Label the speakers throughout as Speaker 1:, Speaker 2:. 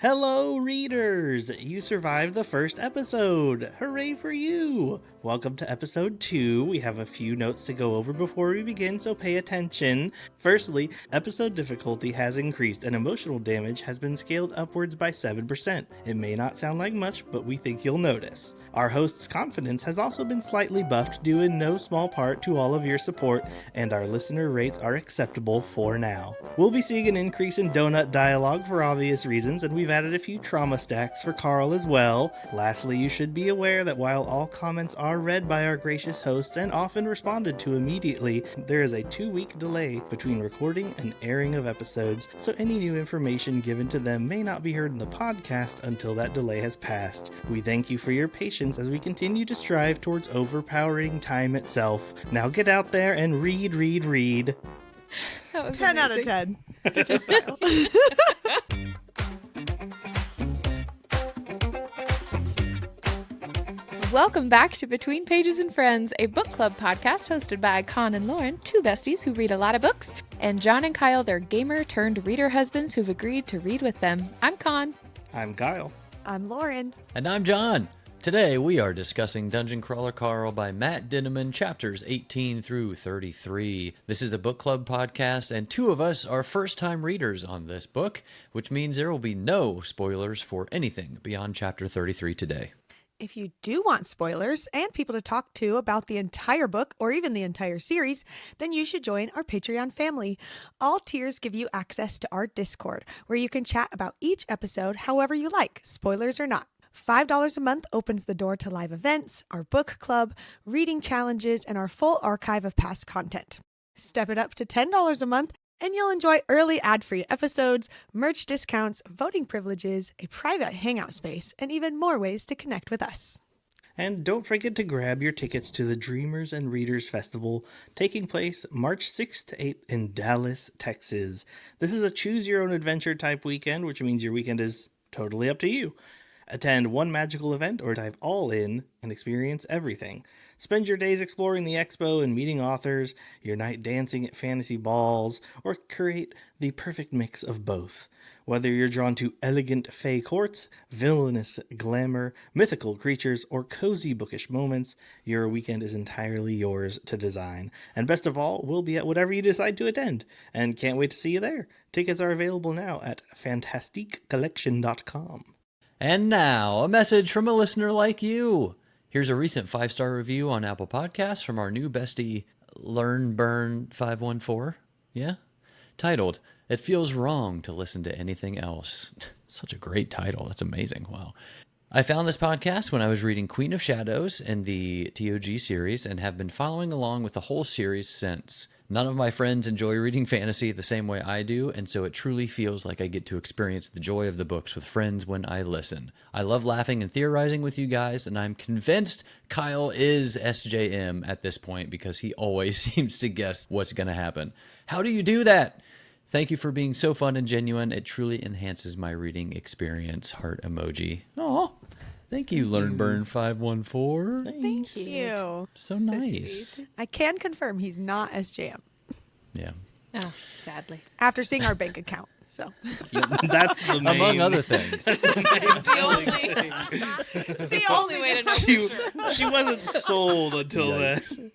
Speaker 1: Hello, readers! You survived the first episode! Hooray for you! Welcome to episode 2. We have a few notes to go over before we begin, so pay attention. Firstly, episode difficulty has increased and emotional damage has been scaled upwards by 7%. It may not sound like much, but we think you'll notice. Our host's confidence has also been slightly buffed due in no small part to all of your support, and our listener rates are acceptable for now. We'll be seeing an increase in donut dialogue for obvious reasons, and we've added a few trauma stacks for Carl as well. Lastly, you should be aware that while all comments are read by our gracious hosts and often responded to immediately, there is a 2-week delay between recording and airing of episodes, so any new information given to them may not be heard in the podcast until that delay has passed. We thank you for your patience as we continue to strive towards overpowering time itself. Now get out there and read.
Speaker 2: That was
Speaker 3: 10 out of
Speaker 2: amazing.
Speaker 3: 10. Good job, Kyle.
Speaker 2: Welcome back to Between Pages and Friends, a book club podcast hosted by Con and Lauren, two besties who read a lot of books, and Jon and Kyle, their gamer-turned-reader husbands who've agreed to read with them. I'm Con.
Speaker 1: I'm Kyle.
Speaker 3: I'm Lauren.
Speaker 4: And I'm Jon. Today we are discussing Dungeon Crawler Carl by Matt Dinniman, chapters 18 through 33. This is a book club podcast, and two of us are first-time readers on this book, which means there will be no spoilers for anything beyond chapter 33 today.
Speaker 3: If you do want spoilers and people to talk to about the entire book or even the entire series, then you should join our Patreon family. All tiers give you access to our Discord, where you can chat about each episode however you like, spoilers or not. $5 a month opens the door to live events, our book club, reading challenges, and our full archive of past content. Step it up to $10 a month, and you'll enjoy early ad-free episodes, merch discounts, voting privileges, a private hangout space, and even more ways to connect with us.
Speaker 1: And don't forget to grab your tickets to the Dreamers and Readers Festival, taking place March 6th to 8th in Dallas, Texas. This is a choose-your-own-adventure type weekend, which means your weekend is totally up to you. Attend one magical event or dive all in and experience everything. Spend your days exploring the expo and meeting authors, your night dancing at fantasy balls, or create the perfect mix of both. Whether you're drawn to elegant fey courts, villainous glamour, mythical creatures, or cozy bookish moments, your weekend is entirely yours to design. And best of all, we'll be at whatever you decide to attend, and can't wait to see you there. Tickets are available now at fantastiquecollection.com.
Speaker 4: And now, a message from a listener like you. Here's a recent 5-star review on Apple Podcasts from our new bestie, LearnBurn514. Yeah? Titled, "It Feels Wrong to Listen to Anything Else." Such a great title. That's amazing. Wow. I found this podcast when I was reading Queen of Shadows in the TOG series and have been following along with the whole series since. None of my friends enjoy reading fantasy the same way I do, and so it truly feels like I get to experience the joy of the books with friends when I listen. I love laughing and theorizing with you guys, and I'm convinced Kyle is SJM at this point because he always seems to guess what's going to happen. How do you do that? Thank you for being so fun and genuine. It truly enhances my reading experience. Heart emoji. Aw. Thank you, LearnBurn514.
Speaker 3: Thank you.
Speaker 4: So nice.
Speaker 2: Sweet.
Speaker 3: I can confirm he's not SJM
Speaker 4: Yeah.
Speaker 2: Oh, sadly.
Speaker 3: after seeing our bank account. So
Speaker 1: That's the main...
Speaker 4: Among other things.
Speaker 2: It's the only way to know.
Speaker 1: She wasn't sold until
Speaker 4: Yikes.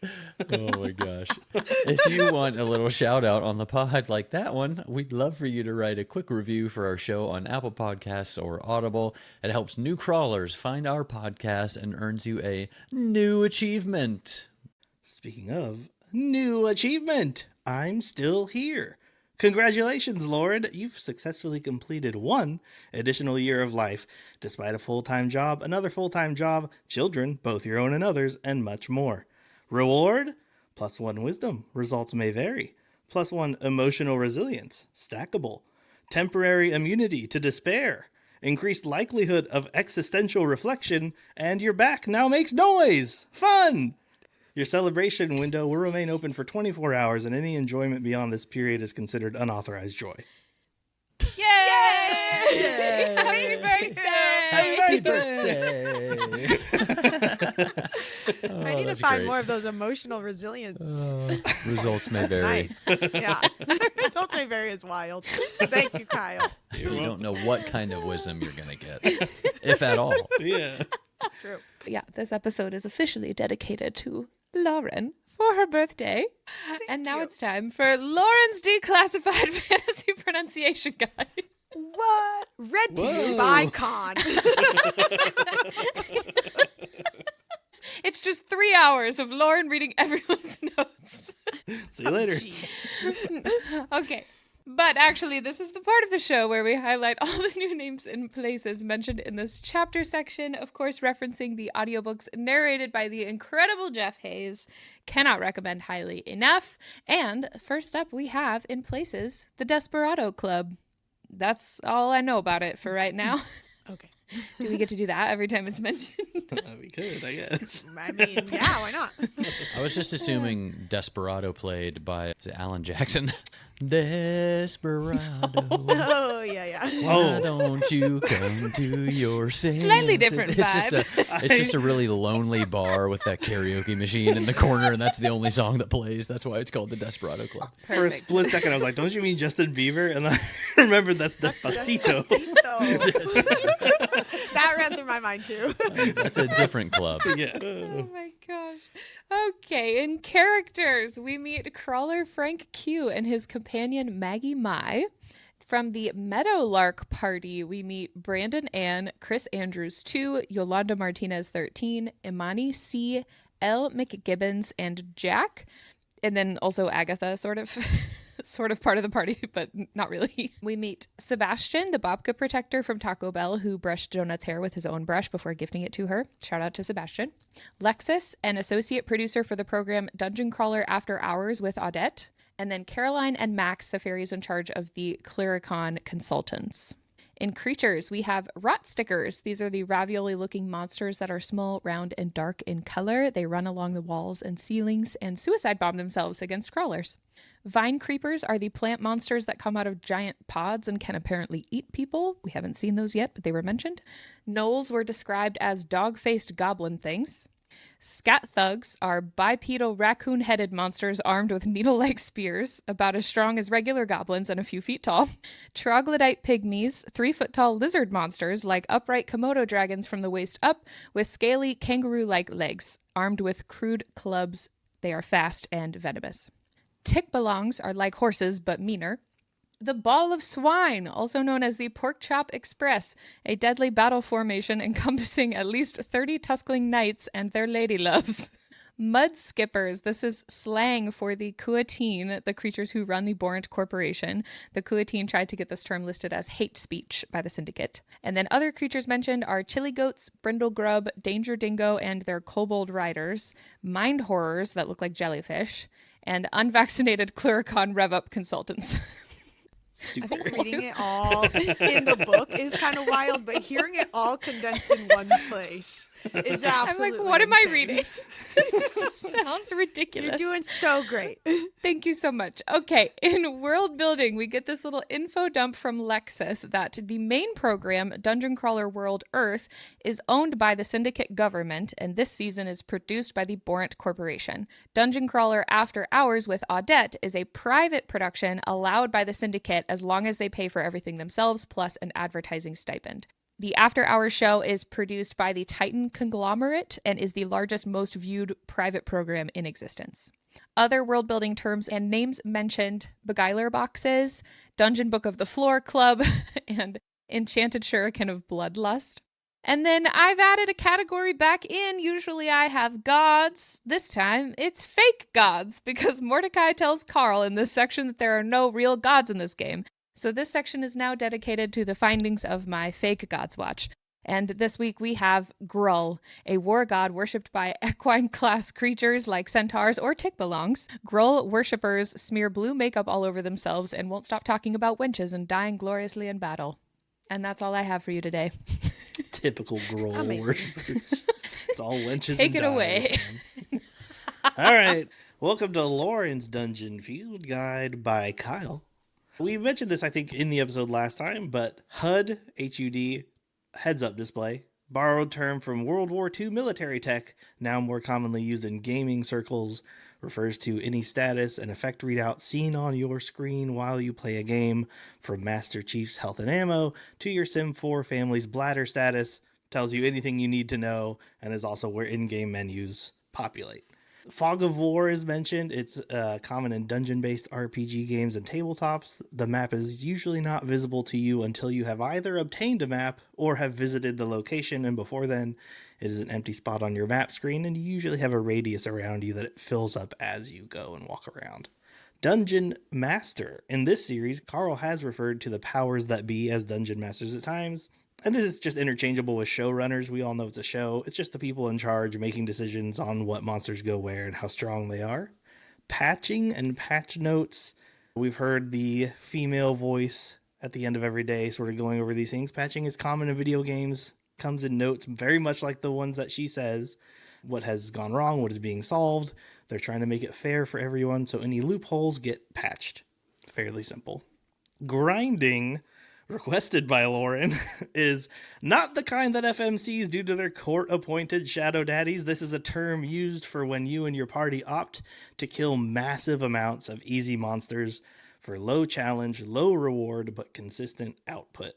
Speaker 1: then.
Speaker 4: Oh my gosh. If you want a little shout out on the pod like that one, we'd love for you to write a quick review for our show on Apple Podcasts or Audible. It helps new crawlers find our podcast and earns you a new achievement.
Speaker 1: Speaking of new achievement, I'm still here. Congratulations, Lord. You've successfully completed 1 additional year of life, despite a full-time job, another full-time job, children, both your own and others, and much more. Reward? +1 wisdom. Results may vary. +1 emotional resilience. Stackable. Temporary immunity to despair. Increased likelihood of existential reflection, and your back now makes noise. Fun! Your celebration window will remain open for 24 hours, and any enjoyment beyond this period is considered unauthorized joy.
Speaker 2: Yay! Happy birthday!
Speaker 1: Happy birthday!
Speaker 3: I need to
Speaker 4: that's
Speaker 3: find
Speaker 4: great.
Speaker 3: more of those emotional resilience.
Speaker 4: Results may vary.
Speaker 3: Nice. Yeah. Results may vary is wild. Thank you, Kyle.
Speaker 4: You don't know what kind of wisdom you're going to get, if at all.
Speaker 1: Yeah.
Speaker 3: True.
Speaker 2: Yeah, this episode is officially dedicated to Lauren for her birthday. And now
Speaker 3: you.
Speaker 2: it's time for Lauren's Declassified Fantasy Pronunciation Guide.
Speaker 3: What? Read to you
Speaker 1: Whoa.
Speaker 3: by Con.
Speaker 2: It's just 3 hours of Lauren reading everyone's notes.
Speaker 1: See you later.
Speaker 2: Okay. But actually, this is the part of the show where we highlight all the new names and places mentioned in this chapter section, of course, referencing the audiobooks narrated by the incredible Jeff Hayes. Cannot recommend highly enough. And first up, we have in places the Desperado Club. That's all I know about it for right now.
Speaker 3: Okay.
Speaker 2: Do we get to do that every time it's mentioned?
Speaker 1: We could, I guess.
Speaker 3: I mean, yeah, why not?
Speaker 4: I was just assuming Desperado played by is it Alan Jackson. Desperado.
Speaker 3: Oh, yeah.
Speaker 4: Why don't you come to your senses?
Speaker 2: Slightly different
Speaker 4: It's just a really lonely bar with that karaoke machine in the corner, and that's the only song that plays. That's why it's called the Desperado Club.
Speaker 1: For a split second, I was like, don't you mean Justin Bieber? And then I remembered that's Despacito.
Speaker 3: That ran through my mind, too.
Speaker 4: That's a different club.
Speaker 1: Yeah.
Speaker 2: Oh my gosh. Okay, in characters, we meet Crawler Frank Q and his companion Maggie Mai. From the Meadowlark Party, we meet Brandon Ann, Chris Andrews 2, Yolanda Martinez 13, Imani C, L. McGibbons, and Jack. And then also Agatha, sort of part of the party, but not really. We meet Sebastian, the Babka protector from Taco Bell, who brushed Donut's hair with his own brush before gifting it to her. Shout out to Sebastian. Lexus, an associate producer for the program Dungeon Crawler After Hours with Audette. And then Caroline and Max, the fairies in charge of the Clericon consultants. In creatures, we have rot stickers. These are the ravioli-looking monsters that are small, round, and dark in color. They run along the walls and ceilings and suicide bomb themselves against crawlers. Vine creepers are the plant monsters that come out of giant pods and can apparently eat people. We haven't seen those yet, but they were mentioned. Gnolls were described as dog-faced goblin things. Scat thugs are bipedal raccoon-headed monsters armed with needle-like spears, about as strong as regular goblins and a few feet tall. Troglodyte pygmies, 3-foot-tall lizard monsters like upright Komodo dragons from the waist up, with scaly kangaroo-like legs, armed with crude clubs. They are fast and venomous. Tick-belongs are like horses, but meaner. The Ball of Swine, also known as the Pork Chop Express, a deadly battle formation encompassing at least 30 tuskling knights and their ladyloves. Mud Skippers, this is slang for the Kuateen, the creatures who run the Borant Corporation. The Kuateen tried to get this term listed as hate speech by the Syndicate. And then other creatures mentioned are Chili Goats, Brindle Grub, Danger Dingo, and their Kobold Riders, Mind Horrors that look like jellyfish, and unvaccinated Clericon Rev-Up consultants.
Speaker 3: I think reading it all in the book is kind of wild, but hearing it all condensed in one place is absolutely
Speaker 2: I'm like, what am I
Speaker 3: insane.
Speaker 2: reading? Sounds ridiculous.
Speaker 3: You're doing so great.
Speaker 2: Thank you so much. Okay, in world building, we get this little info dump from Lexus that the main program, Dungeon Crawler World Earth, is owned by the Syndicate government, and this season is produced by the Borant Corporation. Dungeon Crawler After Hours with Audette is a private production allowed by the Syndicate as long as they pay for everything themselves, plus an advertising stipend. The After Hours show is produced by the Titan conglomerate and is the largest, most viewed private program in existence. Other world-building terms and names mentioned: Beguiler Boxes, Dungeon Book of the Floor Club, and Enchanted Shuriken of Bloodlust. And then I've added a category back in. Usually I have gods. This time it's fake gods, because Mordecai tells Carl in this section that there are no real gods in this game. So this section is now dedicated to the findings of my fake gods watch. And this week we have Grull, a war god worshipped by equine class creatures like centaurs or tick-belongs. Grull worshippers smear blue makeup all over themselves and won't stop talking about wenches and dying gloriously in battle. And that's all I have for you today.
Speaker 1: Typical Groll
Speaker 3: Amazing.
Speaker 1: worshippers. It's all wenches
Speaker 2: Take
Speaker 1: and
Speaker 2: it away.
Speaker 1: man. All right. Welcome to Lauren's Dungeon Field Guide by Kyle. We mentioned this, I think, in the episode last time, but HUD, H-U-D, heads-up display, Borrowed term from World War II military tech, now more commonly used in gaming circles, refers to any status and effect readout seen on your screen while you play a game, from Master Chief's health and ammo to your Sim 4 family's bladder status. Tells you anything you need to know, and is also where in-game menus populate. Fog of War is mentioned. It's common in dungeon-based RPG games and tabletops. The map is usually not visible to you until you have either obtained a map or have visited the location, and before then, it is an empty spot on your map screen, and you usually have a radius around you that it fills up as you go and walk around. Dungeon Master. In this series, Carl has referred to the powers that be as Dungeon Masters at times. And this is just interchangeable with showrunners. We all know it's a show. It's just the people in charge making decisions on what monsters go where and how strong they are. Patching and patch notes. We've heard the female voice at the end of every day sort of going over these things. Patching is common in video games. Comes in notes very much like the ones that she says. What has gone wrong, what is being solved. They're trying to make it fair for everyone, so any loopholes get patched. Fairly simple. Grinding, requested by Lauren, is not the kind that FMCs do to their court-appointed shadow daddies. This is a term used for when you and your party opt to kill massive amounts of easy monsters for low challenge, low reward, but consistent output.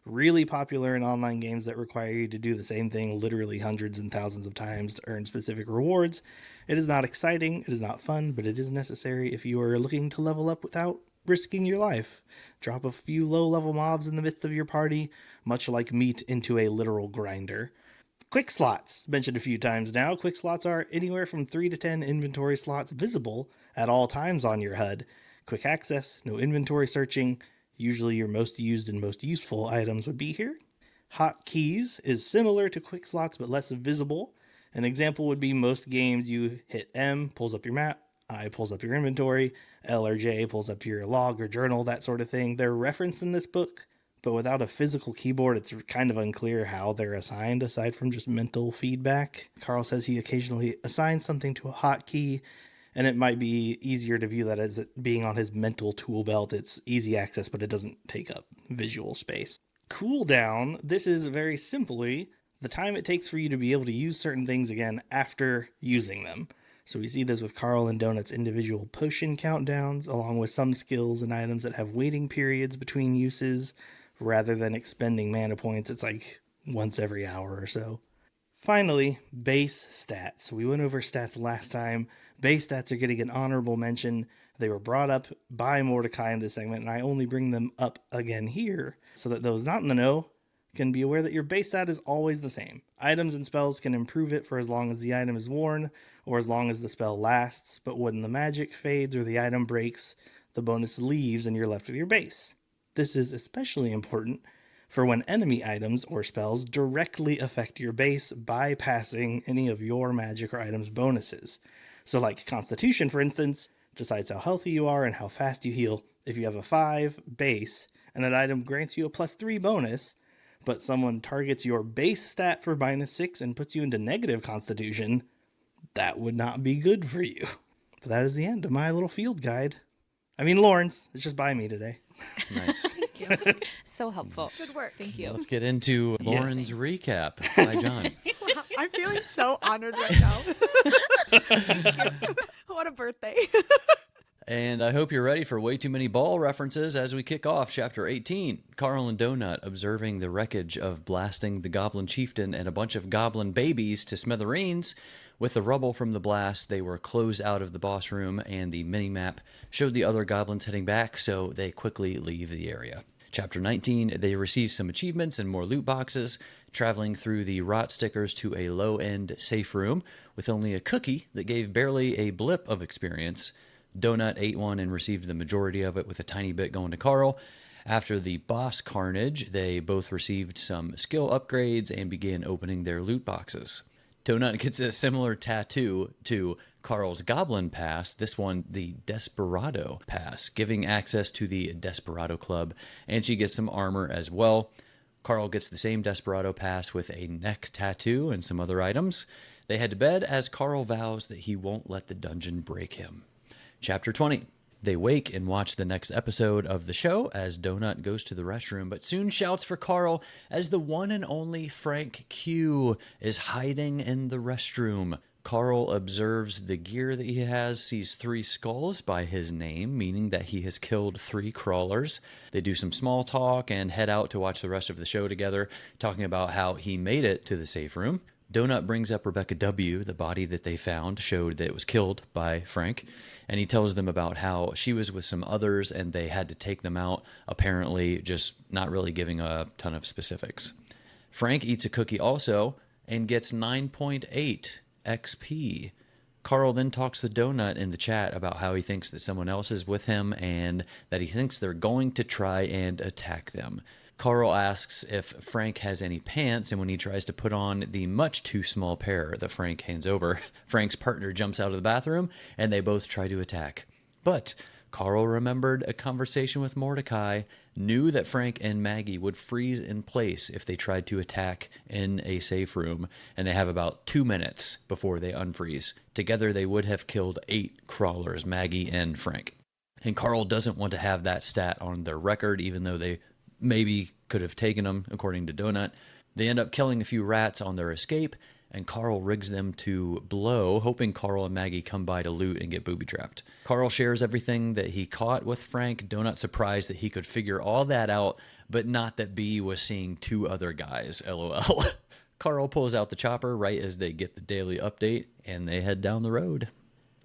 Speaker 1: Really popular in online games that require you to do the same thing literally hundreds and thousands of times to earn specific rewards. It is not exciting, it is not fun, but it is necessary if you are looking to level up without risking your life. Drop a few low-level mobs in the midst of your party, much like meat into a literal grinder. Quick slots, mentioned a few times now. Quick slots are anywhere from 3 to 10 inventory slots visible at all times on your HUD. Quick access, no inventory searching. Usually your most used and most useful items would be here. Hotkeys is similar to quick slots but less visible. An example would be most games you hit M, pulls up your map, I pulls up your inventory, L or J pulls up your log or journal, that sort of thing. They're referenced in this book, but without a physical keyboard, it's kind of unclear how they're assigned aside from just mental feedback. Carl says he occasionally assigns something to a hotkey, and it might be easier to view that as it being on his mental tool belt. It's easy access, but it doesn't take up visual space. Cooldown, this is very simply the time it takes for you to be able to use certain things again after using them. So we see this with Carl and Donut's individual potion countdowns, along with some skills and items that have waiting periods between uses. Rather than expending mana points, it's like once every hour or so. Finally, base stats. We went over stats last time. Base stats are getting an honorable mention. They were brought up by Mordecai in this segment, and I only bring them up again here so that those not in the know can be aware that your base stat is always the same. Items and spells can improve it for as long as the item is worn, or as long as the spell lasts, but when the magic fades or the item breaks, the bonus leaves and you're left with your base. This is especially important for when enemy items or spells directly affect your base, bypassing any of your magic or items bonuses. So like Constitution, for instance, decides how healthy you are and how fast you heal. If you have a 5 base and an item grants you a +3 bonus, but someone targets your base stat for -6 and puts you into negative Constitution, that would not be good for you. But that is the end of my little field guide. I mean, Lawrence, it's just by me today.
Speaker 4: Nice.
Speaker 2: Thank you. So helpful.
Speaker 3: Good work.
Speaker 2: Thank you.
Speaker 4: Let's get into Lauren's recap by John.
Speaker 3: I'm feeling so honored right now. What a birthday.
Speaker 4: And I hope you're ready for way too many ball references as we kick off Chapter 18. Carl and Donut observing the wreckage of blasting the Goblin Chieftain and a bunch of goblin babies to smithereens. With the rubble from the blast, they were closed out of the boss room, and the mini-map showed the other goblins heading back, so they quickly leave the area. Chapter 19, they receive some achievements and more loot boxes, traveling through the rot stickers to a low-end safe room with only a cookie that gave barely a blip of experience. Donut ate one and received the majority of it, with a tiny bit going to Carl. After the boss carnage, they both received some skill upgrades and began opening their loot boxes. Donut gets a similar tattoo to Carl's Goblin Pass, this one the Desperado Pass, giving access to the Desperado Club, and she gets some armor as well. Carl gets the same Desperado Pass with a neck tattoo and some other items. They head to bed as Carl vows that he won't let the dungeon break him. Chapter 20. They wake and watch the next episode of the show as Donut goes to the restroom, but soon shouts for Carl as the one and only Frank Q is hiding in the restroom. Carl observes the gear that he has, sees 3 skulls by his name, meaning that he has killed 3 crawlers. They do some small talk and head out to watch the rest of the show together, talking about how he made it to the safe room. Donut brings up Rebecca W., the body that they found showed that it was killed by Frank, and he tells them about how she was with some others and they had to take them out, apparently just not really giving a ton of specifics. Frank eats a cookie also and gets 9.8 XP. Carl then talks to Donut in the chat about how he thinks that someone else is with him and that he thinks they're going to try and attack them. Carl asks if Frank has any pants, and when he tries to put on the much too small pair that Frank hands over, Frank's partner jumps out of the bathroom, and they both try to attack. But Carl remembered a conversation with Mordecai, knew that Frank and Maggie would freeze in place if they tried to attack in a safe room, and they have about 2 minutes before they unfreeze. Together, they would have killed 8 crawlers, Maggie and Frank. And Carl doesn't want to have that stat on their record, even though they maybe could have taken them, according to Donut. They end up killing a few rats on their escape, and Carl rigs them to blow, hoping Carl and Maggie come by to loot and get booby-trapped. Carl shares everything that he caught with Frank. Donut surprised that he could figure all that out, but not that B was seeing 2 other guys, LOL. Carl pulls out the chopper right as they get the daily update, and they head down the road.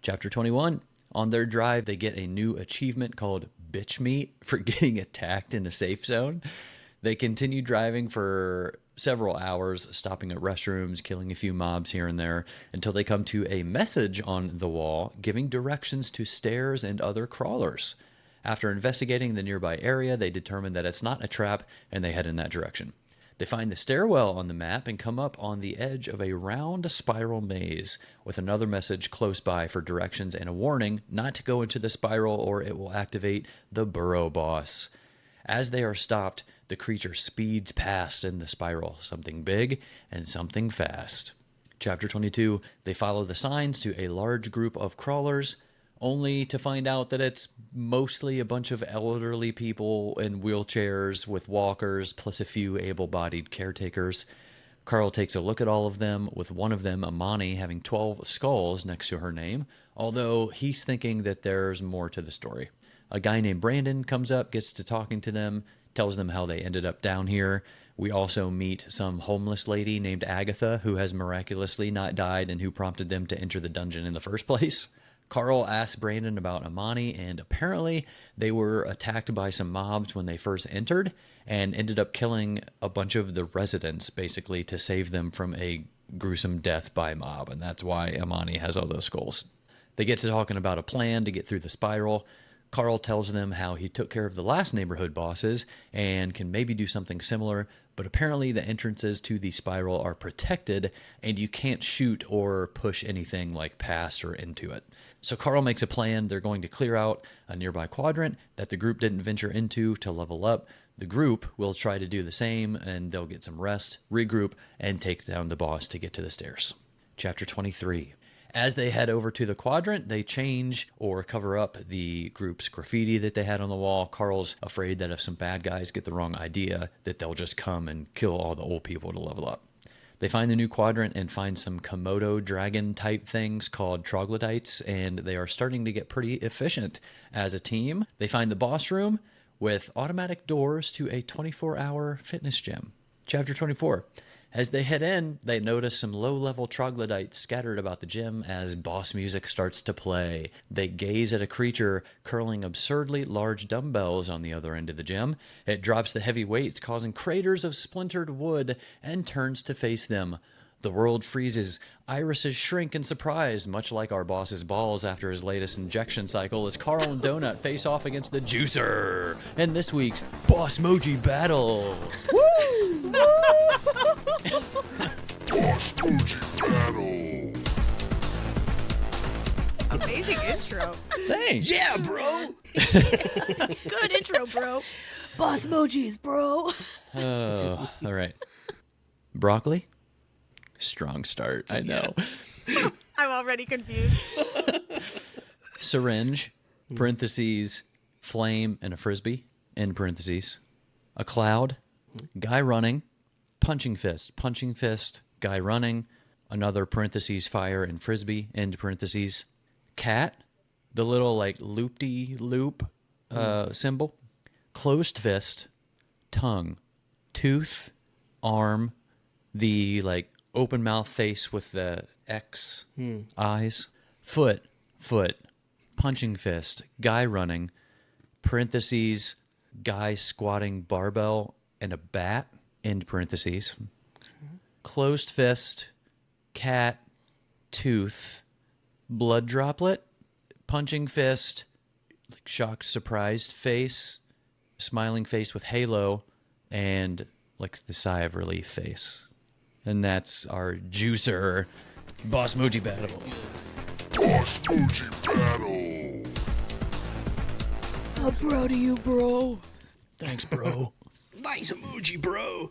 Speaker 4: Chapter 21. On their drive, they get a new achievement called Bitch Meat for getting attacked in a safe zone. They continue driving for several hours, stopping at restrooms, killing a few mobs here and there, until they come to a message on the wall giving directions to stairs and other crawlers. After investigating the nearby area, they determine that it's not a trap, and they head in that direction. They find the stairwell on the map and come up on the edge of a round spiral maze with another message close by for directions and a warning not to go into the spiral or it will activate the burrow boss. As they are stopped, the creature speeds past in the spiral, something big and something fast. Chapter 22, they follow the signs to a large group of crawlers, only to find out that it's mostly a bunch of elderly people in wheelchairs with walkers, plus a few able-bodied caretakers. Carl takes a look at all of them, with one of them, Amani, having 12 skulls next to her name, although he's thinking that there's more to the story. A guy named Brandon comes up, gets to talking to them, tells them how they ended up down here. We also meet some homeless lady named Agatha, who has miraculously not died and who prompted them to enter the dungeon in the first place. Carl asks Brandon about Amani, and apparently they were attacked by some mobs when they first entered and ended up killing a bunch of the residents, basically, to save them from a gruesome death by mob, and that's why Amani has all those skulls. They get to talking about a plan to get through the spiral. Carl tells them how he took care of the last neighborhood bosses and can maybe do something similar, but apparently the entrances to the spiral are protected and you can't shoot or push anything like past or into it. So Carl makes a plan. They're going to clear out a nearby quadrant that the group didn't venture into to level up. The group will try to do the same, and they'll get some rest, regroup, and take down the boss to get to the stairs. Chapter 23. As they head over to the quadrant, they change or cover up the group's graffiti that they had on the wall. Carl's afraid that if some bad guys get the wrong idea, that they'll just come and kill all the old people to level up. They find the new quadrant and find some Komodo dragon type things called troglodytes, and they are starting to get pretty efficient as a team. They find the boss room with automatic doors to a 24-hour fitness gym. Chapter 24. As they head in, they notice some low-level troglodytes scattered about the gym as boss music starts to play. They gaze at a creature curling absurdly large dumbbells on the other end of the gym. It drops the heavy weights, causing craters of splintered wood, and turns to face them. The world freezes. Irises shrink in surprise, much like our boss's balls after his latest injection cycle, as Carl and Donut face off against the Juicer in this week's Boss Moji Battle. Woo!
Speaker 5: Boss Moji Battle.
Speaker 3: Amazing intro.
Speaker 4: Thanks.
Speaker 1: Yeah, bro.
Speaker 3: Good intro, bro. Boss emojis, bro.
Speaker 4: Oh, all right. Broccoli? Strong start, I know.
Speaker 3: I'm already confused.
Speaker 4: Syringe. parentheses, flame and a frisbee, end parentheses, a cloud, guy running, punching fist, guy running, another parentheses, fire and frisbee, end parentheses, cat, the little like loop-de-loop symbol, closed fist, tongue, tooth, arm, the like open mouth face with the X eyes, foot, punching fist, guy running, parentheses, guy squatting barbell and a bat, end parentheses, closed fist, cat, tooth, blood droplet, punching fist, like shocked, surprised face, smiling face with halo, and like the sigh of relief face. And that's our juicer Boss Moji battle.
Speaker 5: Boss Moji battle.
Speaker 4: I'm proud of you, bro. Thanks, bro.
Speaker 1: Nice emoji, bro.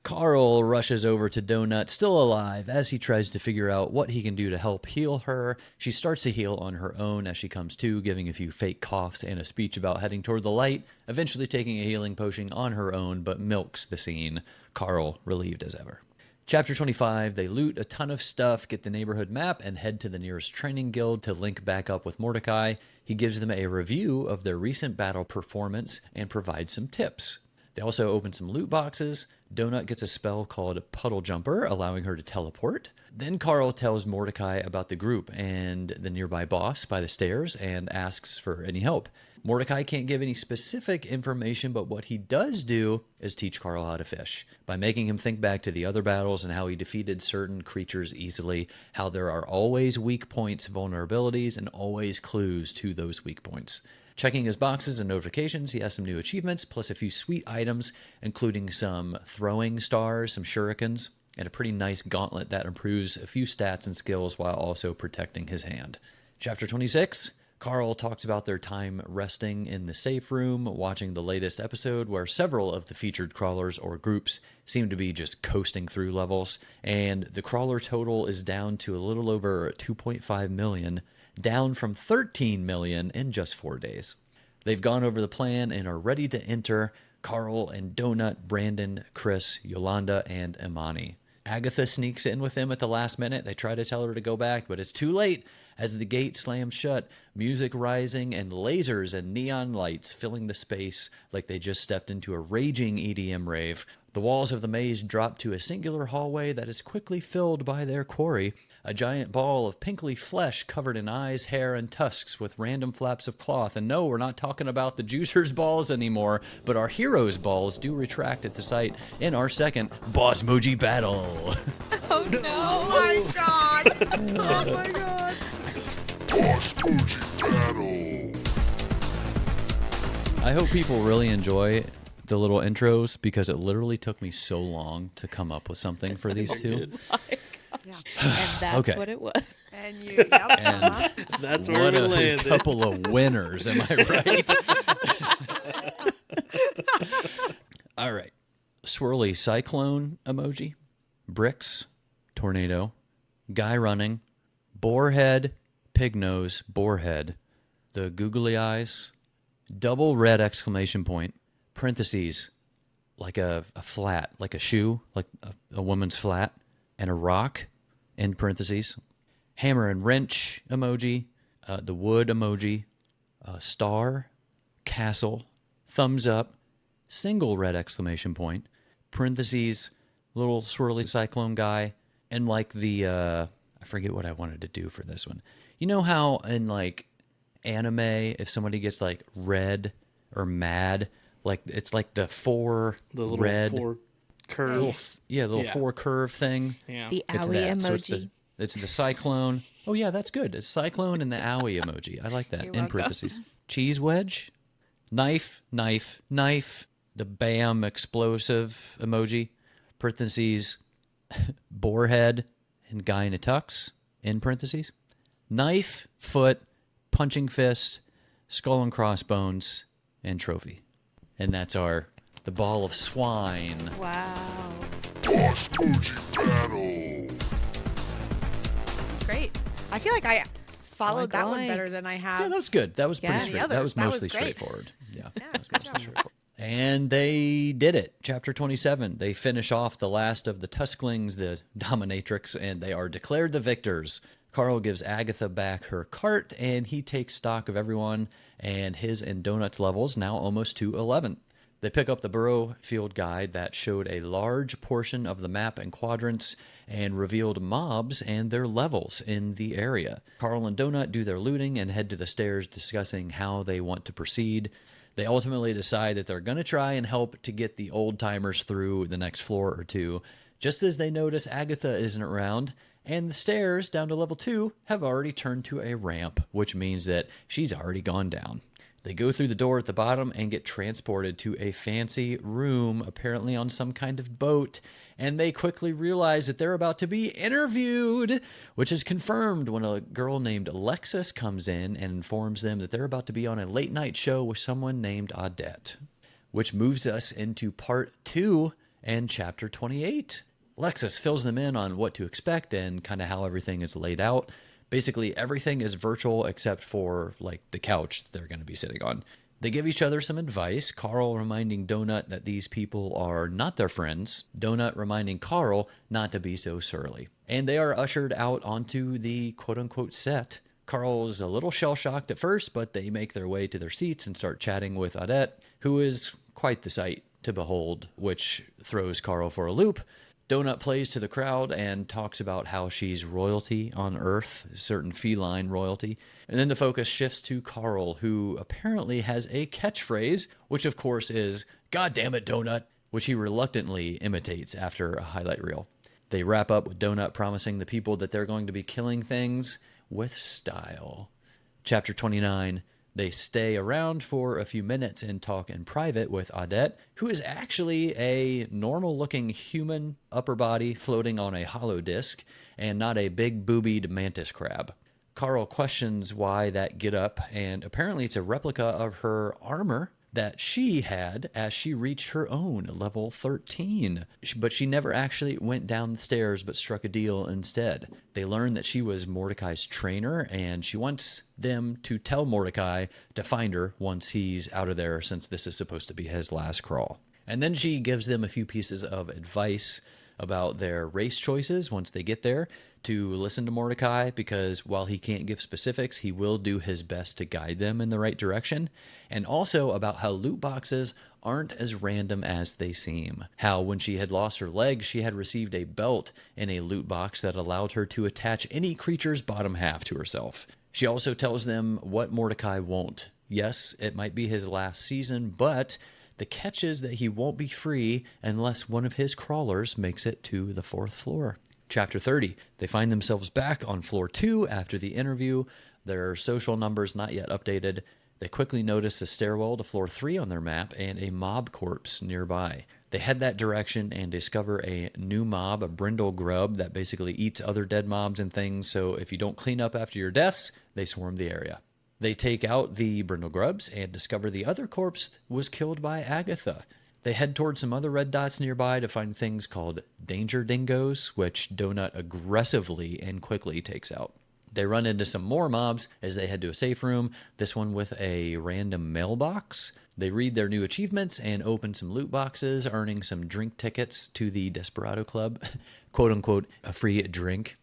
Speaker 4: Carl rushes over to Donut, still alive, as he tries to figure out what he can do to help heal her. She starts to heal on her own as she comes to, giving a few fake coughs and a speech about heading toward the light, eventually taking a healing potion on her own, but milks the scene. Carl relieved as ever. Chapter 25, they loot a ton of stuff, get the neighborhood map, and head to the nearest training guild to link back up with Mordecai. He gives them a review of their recent battle performance and provides some tips. They also open some loot boxes. Donut gets a spell called Puddle Jumper, allowing her to teleport. Then Carl tells Mordecai about the group and the nearby boss by the stairs and asks for any help. Mordecai can't give any specific information, but what he does do is teach Carl how to fish by making him think back to the other battles and how he defeated certain creatures easily, how there are always weak points, vulnerabilities, and always clues to those weak points. Checking his boxes and notifications, he has some new achievements, plus a few sweet items, including some throwing stars, some shurikens, and a pretty nice gauntlet that improves a few stats and skills while also protecting his hand. Chapter 26, Carl talks about their time resting in the safe room, watching the latest episode where several of the featured crawlers or groups seem to be just coasting through levels, and the crawler total is down to a little over 2.5 million, down from 13 million in just 4 days. They've gone over the plan and are ready to enter. Carl and Donut, Brandon, Chris, Yolanda, and Imani. Agatha sneaks in with them at the last minute. They try to tell her to go back, but it's too late as the gate slams shut, music rising, and lasers and neon lights filling the space like they just stepped into a raging EDM rave. The walls of the maze drop to a singular hallway that is quickly filled by their quarry, a giant ball of pinkly flesh covered in eyes, hair, and tusks with random flaps of cloth. And no, we're not talking about the juicer's balls anymore, but our hero's balls do retract at the sight in our second Boss Moji battle.
Speaker 2: Oh no!
Speaker 3: Oh my god! Oh my god!
Speaker 5: Boss Moji battle.
Speaker 4: I hope people really enjoy the little intros because it literally took me so long to come up with something for these two.
Speaker 3: Yeah.
Speaker 2: And that's
Speaker 4: Okay.
Speaker 2: what it was.
Speaker 3: And you, yep.
Speaker 4: And
Speaker 1: That's where
Speaker 4: what
Speaker 1: we
Speaker 4: a
Speaker 1: landed.
Speaker 4: couple of winners, am I right? All right. Swirly cyclone emoji, bricks, tornado, guy running, boar head, pig nose, boar head, the googly eyes, double red exclamation point, parentheses, like a flat, like a shoe, like a woman's flat, and a rock, end parentheses, hammer and wrench emoji, the wood emoji, star, castle, thumbs up, single red exclamation point, parentheses, little swirly cyclone guy, and like the, I forget what I wanted to do for this one. You know how in like anime, if somebody gets like red or mad, like it's like the four
Speaker 1: The little
Speaker 4: red,
Speaker 1: four curves.
Speaker 4: little four curve thing.
Speaker 1: Yeah.
Speaker 2: The
Speaker 4: It's
Speaker 2: owie
Speaker 4: that.
Speaker 2: emoji.
Speaker 4: So it's the cyclone. Oh yeah, that's good. It's cyclone and the owie emoji. I like that.
Speaker 2: You're
Speaker 4: In
Speaker 2: welcome.
Speaker 4: parentheses. Cheese wedge, knife, knife, knife. The bam explosive emoji. Parentheses. Boar head and guy in a tux. In parentheses. Knife, foot, punching fist, skull and crossbones, and trophy. And that's the ball of swine.
Speaker 2: Wow.
Speaker 5: Boss Moji battle.
Speaker 3: Great. I feel like I followed that one
Speaker 2: Oink,
Speaker 3: better than I have.
Speaker 4: Yeah, that was good. That was
Speaker 2: Yeah.
Speaker 4: pretty
Speaker 2: The
Speaker 4: straight. That was
Speaker 3: others. That was
Speaker 4: mostly
Speaker 3: great.
Speaker 4: straightforward. Yeah, that was mostly straightforward. And they did it. Chapter 27. They finish off the last of the Tusklings, the dominatrix, and they are declared the victors. Carl gives Agatha back her cart, and he takes stock of everyone and his and Donut's levels, now almost to 11. They pick up the Burrow Field Guide that showed a large portion of the map and quadrants and revealed mobs and their levels in the area. Carl and Donut do their looting and head to the stairs discussing how they want to proceed. They ultimately decide that they're going to try and help to get the old-timers through the next floor or two, just as they notice Agatha isn't around, and the stairs down to level 2 have already turned to a ramp, which means that she's already gone down. They go through the door at the bottom and get transported to a fancy room, apparently on some kind of boat, and they quickly realize that they're about to be interviewed, which is confirmed when a girl named Alexis comes in and informs them that they're about to be on a late night show with someone named Audette, which moves us into part 2 and chapter 28. Alexis fills them in on what to expect and kind of how everything is laid out. Basically, everything is virtual except for, like, the couch they're going to be sitting on. They give each other some advice, Carl reminding Donut that these people are not their friends, Donut reminding Carl not to be so surly. And they are ushered out onto the quote-unquote set. Carl's a little shell-shocked at first, but they make their way to their seats and start chatting with Audette, who is quite the sight to behold, which throws Carl for a loop. Donut plays to the crowd and talks about how she's royalty on Earth, certain feline royalty. And then the focus shifts to Carl, who apparently has a catchphrase, which of course is, "God damn it, Donut," which he reluctantly imitates after a highlight reel. They wrap up with Donut promising the people that they're going to be killing things with style. Chapter 29. They stay around for a few minutes and talk in private with Audette, who is actually a normal-looking human upper body floating on a hollow disc and not a big-boobied mantis crab. Carl questions why that get-up, and apparently it's a replica of her armor that she had as she reached her own level 13. But she never actually went down the stairs but struck a deal instead. They learn that she was Mordecai's trainer, and she wants them to tell Mordecai to find her once he's out of there, since this is supposed to be his last crawl. And then she gives them a few pieces of advice about their race choices once they get there, to listen to Mordecai, because while he can't give specifics, he will do his best to guide them in the right direction, and also about how loot boxes aren't as random as they seem. How when she had lost her leg, she had received a belt in a loot box that allowed her to attach any creature's bottom half to herself. She also tells them what Mordecai won't. Yes, it might be his last season, but the catch is that he won't be free unless one of his crawlers makes it to the 4th floor. Chapter 30. They find themselves back on floor 2 after the interview. Their social numbers not yet updated. They quickly notice a stairwell to floor 3 on their map and a mob corpse nearby. They head that direction and discover a new mob, a brindle grub that basically eats other dead mobs and things, so if you don't clean up after your deaths, they swarm the area. They take out the brindle grubs and discover the other corpse was killed by Agatha. They head towards some other red dots nearby to find things called danger dingoes, which Donut aggressively and quickly takes out. They run into some more mobs as they head to a safe room, this one with a random mailbox. They read their new achievements and open some loot boxes, earning some drink tickets to the Desperado Club, quote-unquote, a free drink.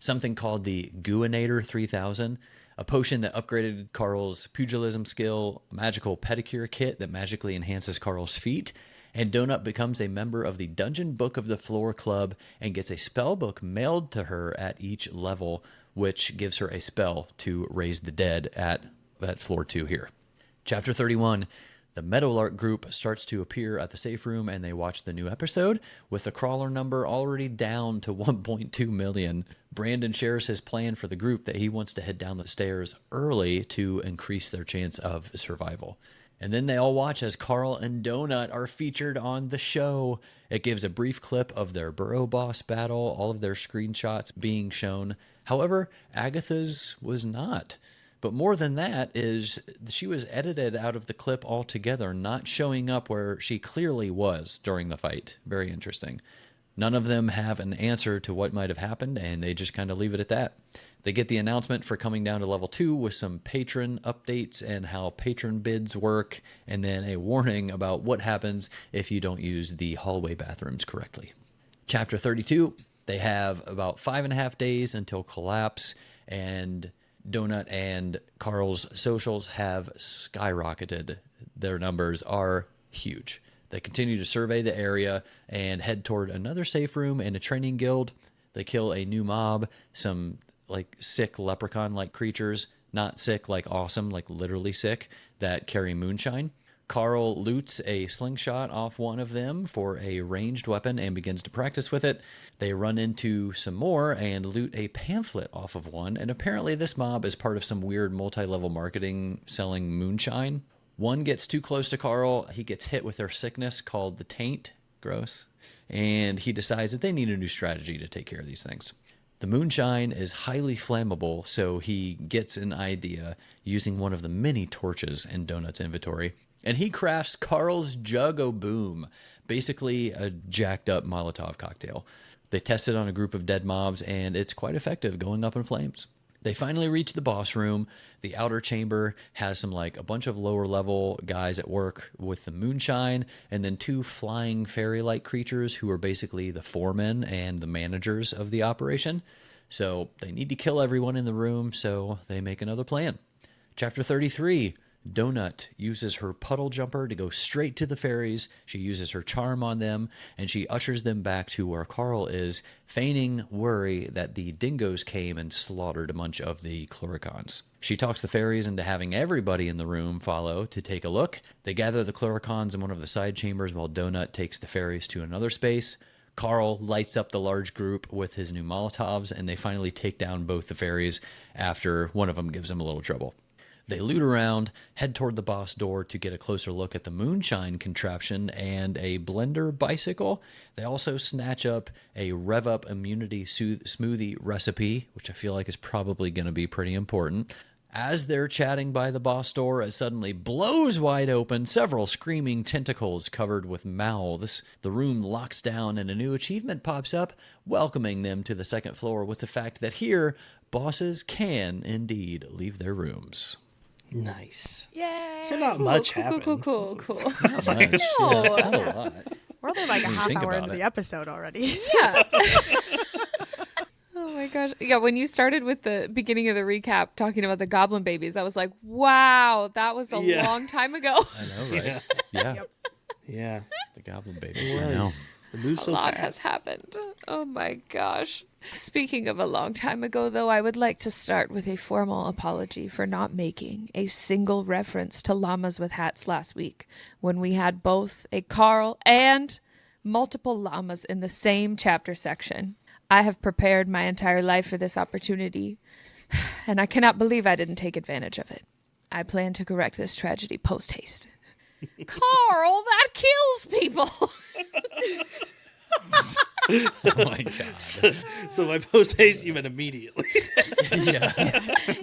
Speaker 4: Something called the Gooinator 3000, a potion that upgraded Carl's pugilism skill, a magical pedicure kit that magically enhances Carl's feet, and Donut becomes a member of the Dungeon Book of the Floor Club and gets a spell book mailed to her at each level, which gives her a spell to raise the dead at floor 2 here. Chapter 31. The Meadowlark group starts to appear at the safe room, and they watch the new episode, with the crawler number already down to 1.2 million. Brandon shares his plan for the group that he wants to head down the stairs early to increase their chance of survival. And then they all watch as Carl and Donut are featured on the show. It gives a brief clip of their Burrow Boss battle, all of their screenshots being shown. However, Agatha's was not. But more than that is she was edited out of the clip altogether, not showing up where she clearly was during the fight. Very interesting. None of them have an answer to what might have happened, and they just kind of leave it at that. They get the announcement for coming down to level 2 with some patron updates and how patron bids work, and then a warning about what happens if you don't use the hallway bathrooms correctly. Chapter 32, they have about 5.5 days until collapse, and Donut and Carl's socials have skyrocketed. Their numbers are huge. They continue to survey the area and head toward another safe room and a training guild. They kill a new mob, some like sick leprechaun-like creatures, not sick like awesome, like literally sick, that carry moonshine. Carl loots a slingshot off one of them for a ranged weapon and begins to practice with it. They run into some more and loot a pamphlet off of one, and apparently this mob is part of some weird multi-level marketing selling moonshine. One gets too close to Carl. He gets hit with their sickness called the taint. Gross. And he decides that they need a new strategy to take care of these things. The moonshine is highly flammable, so he gets an idea using one of the many torches in Donut's inventory, and he crafts Carl's Jug-O-Boom, basically a jacked up Molotov cocktail. They test it on a group of dead mobs, and it's quite effective, going up in flames. They finally reach the boss room. The outer chamber has some a bunch of lower level guys at work with the moonshine, and then 2 flying fairy-like creatures who are basically the foremen and the managers of the operation. So they need to kill everyone in the room, so they make another plan. Chapter 33. Donut uses her puddle jumper to go straight to the fairies. She uses her charm on them, and she ushers them back to where Carl is, feigning worry that the dingoes came and slaughtered a bunch of the Chloricons. She talks the fairies into having everybody in the room follow to take a look. They gather the Chloricons in one of the side chambers while Donut takes the fairies to another space. Carl lights up the large group with his new Molotovs, and they finally take down both the fairies after one of them gives them a little trouble. They loot around, head toward the boss door to get a closer look at the moonshine contraption and a blender bicycle. They also snatch up a rev-up immunity smoothie recipe, which I feel like is probably going to be pretty important. As they're chatting by the boss door, it suddenly blows wide open, several screaming tentacles covered with mouths. The room locks down and a new achievement pops up, welcoming them to the second floor with the fact that here, bosses can indeed leave their rooms.
Speaker 1: Nice.
Speaker 3: Yay!
Speaker 1: So not much happened.
Speaker 2: Cool.
Speaker 4: Not much. Yeah, it's not a lot.
Speaker 3: We're only like a
Speaker 4: When you
Speaker 3: half
Speaker 4: think
Speaker 3: hour
Speaker 4: about
Speaker 3: into
Speaker 4: it.
Speaker 3: the episode already.
Speaker 2: Yeah. Oh my gosh. Yeah, when you started with the beginning of the recap talking about the goblin babies, I was like, wow, that was a
Speaker 1: Yeah.
Speaker 2: long time ago.
Speaker 4: I know, right? Yeah.
Speaker 3: Yep.
Speaker 1: Yeah.
Speaker 4: The goblin babies,
Speaker 1: It
Speaker 4: I know.
Speaker 1: was. It moves
Speaker 2: A
Speaker 1: so
Speaker 2: lot
Speaker 1: fast.
Speaker 2: has happened. Oh my gosh. Speaking of a long time ago, though, I would like to start with a formal apology for not making a single reference to llamas with hats last week when we had both a Carl and multiple llamas in the same chapter section. I have prepared my entire life for this opportunity, and I cannot believe I didn't take advantage of it. I plan to correct this tragedy post-haste. Carl, that kills people!
Speaker 4: Oh my god.
Speaker 1: So by post haste, you meant immediately.
Speaker 4: Yeah.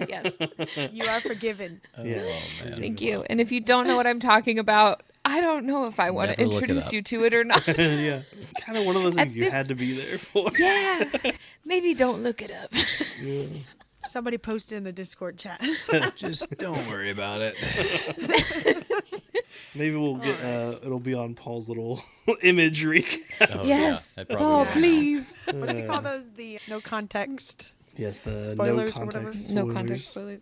Speaker 2: Yes.
Speaker 3: You are forgiven.
Speaker 1: Yeah.
Speaker 4: Oh, man.
Speaker 2: Thank you. And if you don't know what I'm talking about, I don't know if I want to
Speaker 4: Never look it
Speaker 2: introduce
Speaker 4: up.
Speaker 2: you to it or not.
Speaker 1: Yeah. Kind of one of those
Speaker 2: At
Speaker 1: things you
Speaker 2: this-
Speaker 1: had to be there for.
Speaker 2: Yeah. Maybe don't look it up.
Speaker 3: Somebody posted in the Discord chat.
Speaker 4: Just don't worry about it.
Speaker 1: Maybe we'll get it'll be on Paul's little imagery.
Speaker 4: Oh,
Speaker 2: Yes.
Speaker 4: Yeah, I probably
Speaker 2: Oh,
Speaker 4: will.
Speaker 2: please.
Speaker 3: What does he call those? The no context.
Speaker 1: Yes, the
Speaker 3: Spoilers or
Speaker 1: no
Speaker 3: whatever.
Speaker 1: context.
Speaker 2: No
Speaker 1: spoilers.
Speaker 2: context. Spoiler.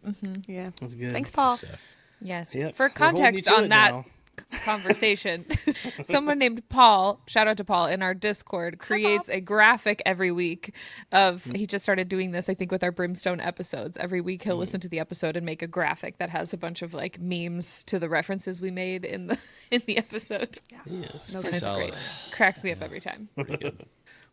Speaker 3: Yeah.
Speaker 1: That's good.
Speaker 3: Thanks, Paul.
Speaker 4: Stuff.
Speaker 2: Yes.
Speaker 1: Yep,
Speaker 2: For
Speaker 1: we're holding you
Speaker 2: context
Speaker 1: to
Speaker 2: on
Speaker 1: it
Speaker 2: that
Speaker 1: now.
Speaker 2: conversation, someone named Paul, shout out to Paul in our Discord, creates a graphic every week he just started doing this, I think, with our Brimstone episodes. Every week he'll listen to the episode and make a graphic that has a bunch of memes to the references we made in the episode.
Speaker 1: Yes.
Speaker 3: No
Speaker 2: And it's
Speaker 4: Solid.
Speaker 2: great. Cracks me up every time.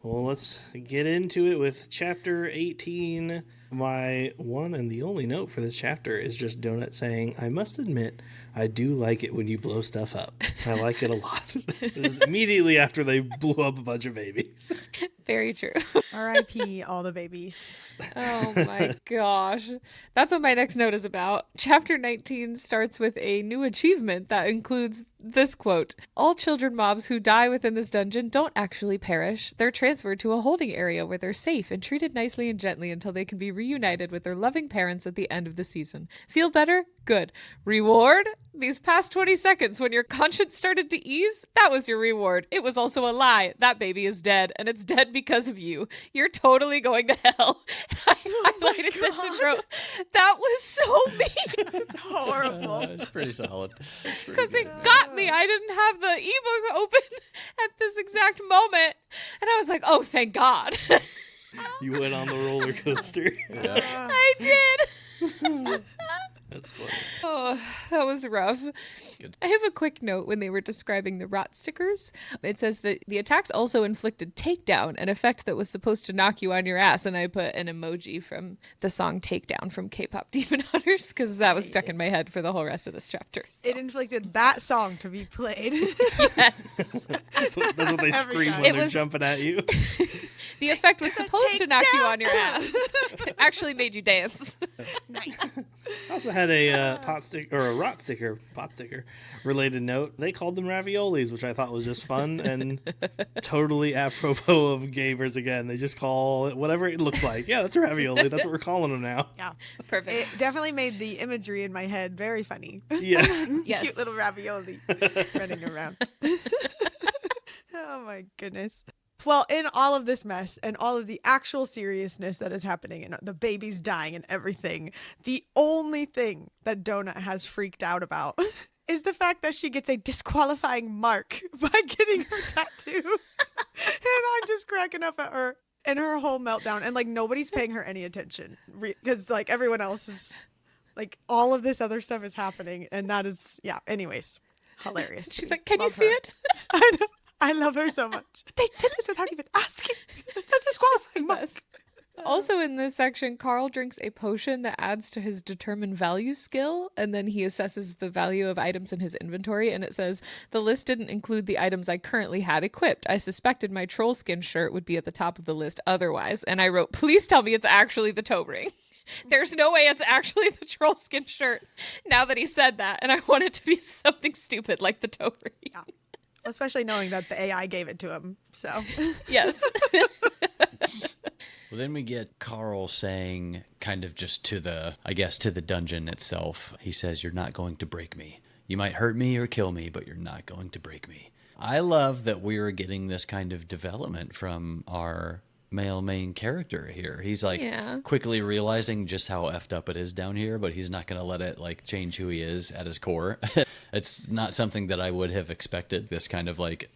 Speaker 1: Well, let's get into it with chapter 18. My one and the only note for this chapter is just Donut saying, I must admit, I do like it when you blow stuff up. I like it a lot. This is immediately after they blew up a bunch of babies.
Speaker 2: Very true.
Speaker 3: R.I.P. all the babies.
Speaker 2: Oh my gosh. That's what my next note is about. Chapter 19 starts with a new achievement that includes this quote: "All children mobs who die within this dungeon don't actually perish. They're transferred to a holding area where they're safe and treated nicely and gently until they can be reunited with their loving parents at the end of the season. Feel better? Good. Reward? These past 20 seconds when your conscience started to ease? That was your reward. It was also a lie. That baby is dead, and it's dead because of you. You're totally going to hell." I highlighted this and wrote, that was so mean.
Speaker 3: It's horrible.
Speaker 4: It's pretty solid.
Speaker 2: Because it got me. I didn't have the ebook open at this exact moment. And I was like, oh, thank God.
Speaker 1: You went on the roller coaster.
Speaker 4: Yeah.
Speaker 2: I did.
Speaker 1: That's funny.
Speaker 2: Oh, that was rough.
Speaker 4: Good.
Speaker 2: I have a quick note when they were describing the rot stickers. It says that the attacks also inflicted takedown, an effect that was supposed to knock you on your ass. And I put an emoji from the song Takedown from K-pop Demon Hunters because that was stuck in my head for the whole rest of this chapter. So.
Speaker 3: It inflicted that song to be played.
Speaker 2: Yes.
Speaker 1: That's what they
Speaker 3: Every
Speaker 1: scream
Speaker 3: time.
Speaker 1: when
Speaker 2: It
Speaker 1: they're
Speaker 2: was-
Speaker 1: jumping at you.
Speaker 2: The effect was supposed to knock you
Speaker 3: takedown.
Speaker 2: on your ass. It actually made you dance.
Speaker 3: Nice.
Speaker 1: I also had a pot sticker related note. They called them raviolis, which I thought was just fun and totally apropos of gamers again. They just call it whatever it looks like. Yeah, that's a ravioli. That's what we're calling them now.
Speaker 3: Yeah.
Speaker 2: Perfect.
Speaker 3: It definitely made the imagery in my head very funny.
Speaker 1: Yeah.
Speaker 2: Yes.
Speaker 3: Cute little ravioli running around. Oh my goodness. Well, in all of this mess and all of the actual seriousness that is happening and the baby's dying and everything, the only thing that Donut has freaked out about is the fact that she gets a disqualifying mark by getting her tattoo. And I'm just cracking up at her and her whole meltdown. And like nobody's paying her any attention because like everyone else is like all of this other stuff is happening. And that is, yeah, anyways, hilarious.
Speaker 2: She's like, can you
Speaker 3: Love
Speaker 2: see
Speaker 3: her.
Speaker 2: it?
Speaker 3: I know. I love her so much. They did this without even asking. That's disqualifying mark.
Speaker 2: Best. Also in this section, Carl drinks a potion that adds to his determine value skill, and then he assesses the value of items in his inventory, and it says, the list didn't include the items I currently had equipped. I suspected my troll skin shirt would be at the top of the list otherwise, and I wrote, please tell me it's actually the toe ring. There's no way it's actually the troll skin shirt now that he said that, and I want it to be something stupid like the toe ring.
Speaker 3: Yeah. Especially knowing that the AI gave it to him. So,
Speaker 2: Yes.
Speaker 4: Well, then we get Carl saying, kind of just to the dungeon itself. He says, "You're not going to break me. You might hurt me or kill me, but you're not going to break me." I love that we're getting this kind of development from our male main character here. He's like quickly realizing just how effed up it is down here, but he's not going to let it like change who he is at his core. It's not something that I would have expected, this kind of like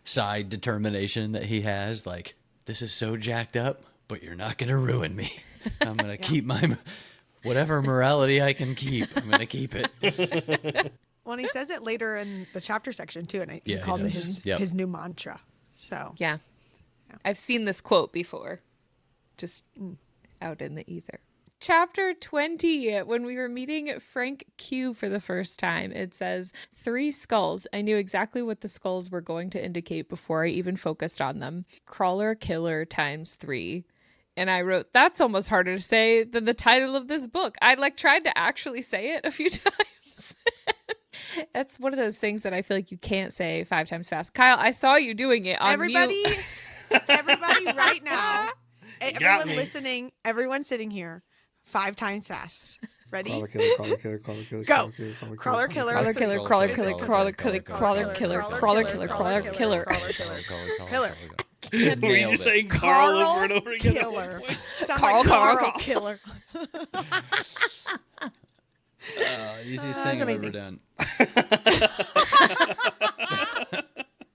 Speaker 4: side determination that he has. Like, this is so jacked up, but you're not going to ruin me. I'm going to keep my whatever morality I can keep. I'm going to keep it.
Speaker 3: well, and he says it later in the chapter section too, and he
Speaker 4: Yeah, he
Speaker 3: calls it
Speaker 4: does.
Speaker 3: his new mantra. So,
Speaker 2: Yeah. I've seen this quote before, just out in the ether. Chapter 20, when we were meeting Frank Q for the first time, it says, 3 skulls. I knew exactly what the skulls were going to indicate before I even focused on them. Crawler killer times 3. And I wrote, that's almost harder to say than the title of this book. I tried to actually say it a few times. That's one of those things that I feel like you can't say 5 times fast. Kyle, I saw you doing it on
Speaker 3: everybody,
Speaker 2: mute.
Speaker 3: everybody right now,
Speaker 1: got
Speaker 3: everyone
Speaker 1: me.
Speaker 3: listening, everyone sitting here, 5 times fast. Ready?
Speaker 1: Crawler killer, crawler killer, crawler killer,
Speaker 3: Go.
Speaker 1: crawler killer,
Speaker 3: Crawler killer.
Speaker 2: Crawler killer, crawler killer, crawler killer, crawler killer, crawler killer, crawler killer.
Speaker 3: Killer.
Speaker 1: Were you just saying Carl over and over again?
Speaker 3: Killer. Sounds
Speaker 2: Carl,
Speaker 3: like
Speaker 2: Carl,
Speaker 3: Carl
Speaker 2: Carl.
Speaker 3: Killer.
Speaker 4: Easiest thing I've ever
Speaker 3: amazing.
Speaker 4: done.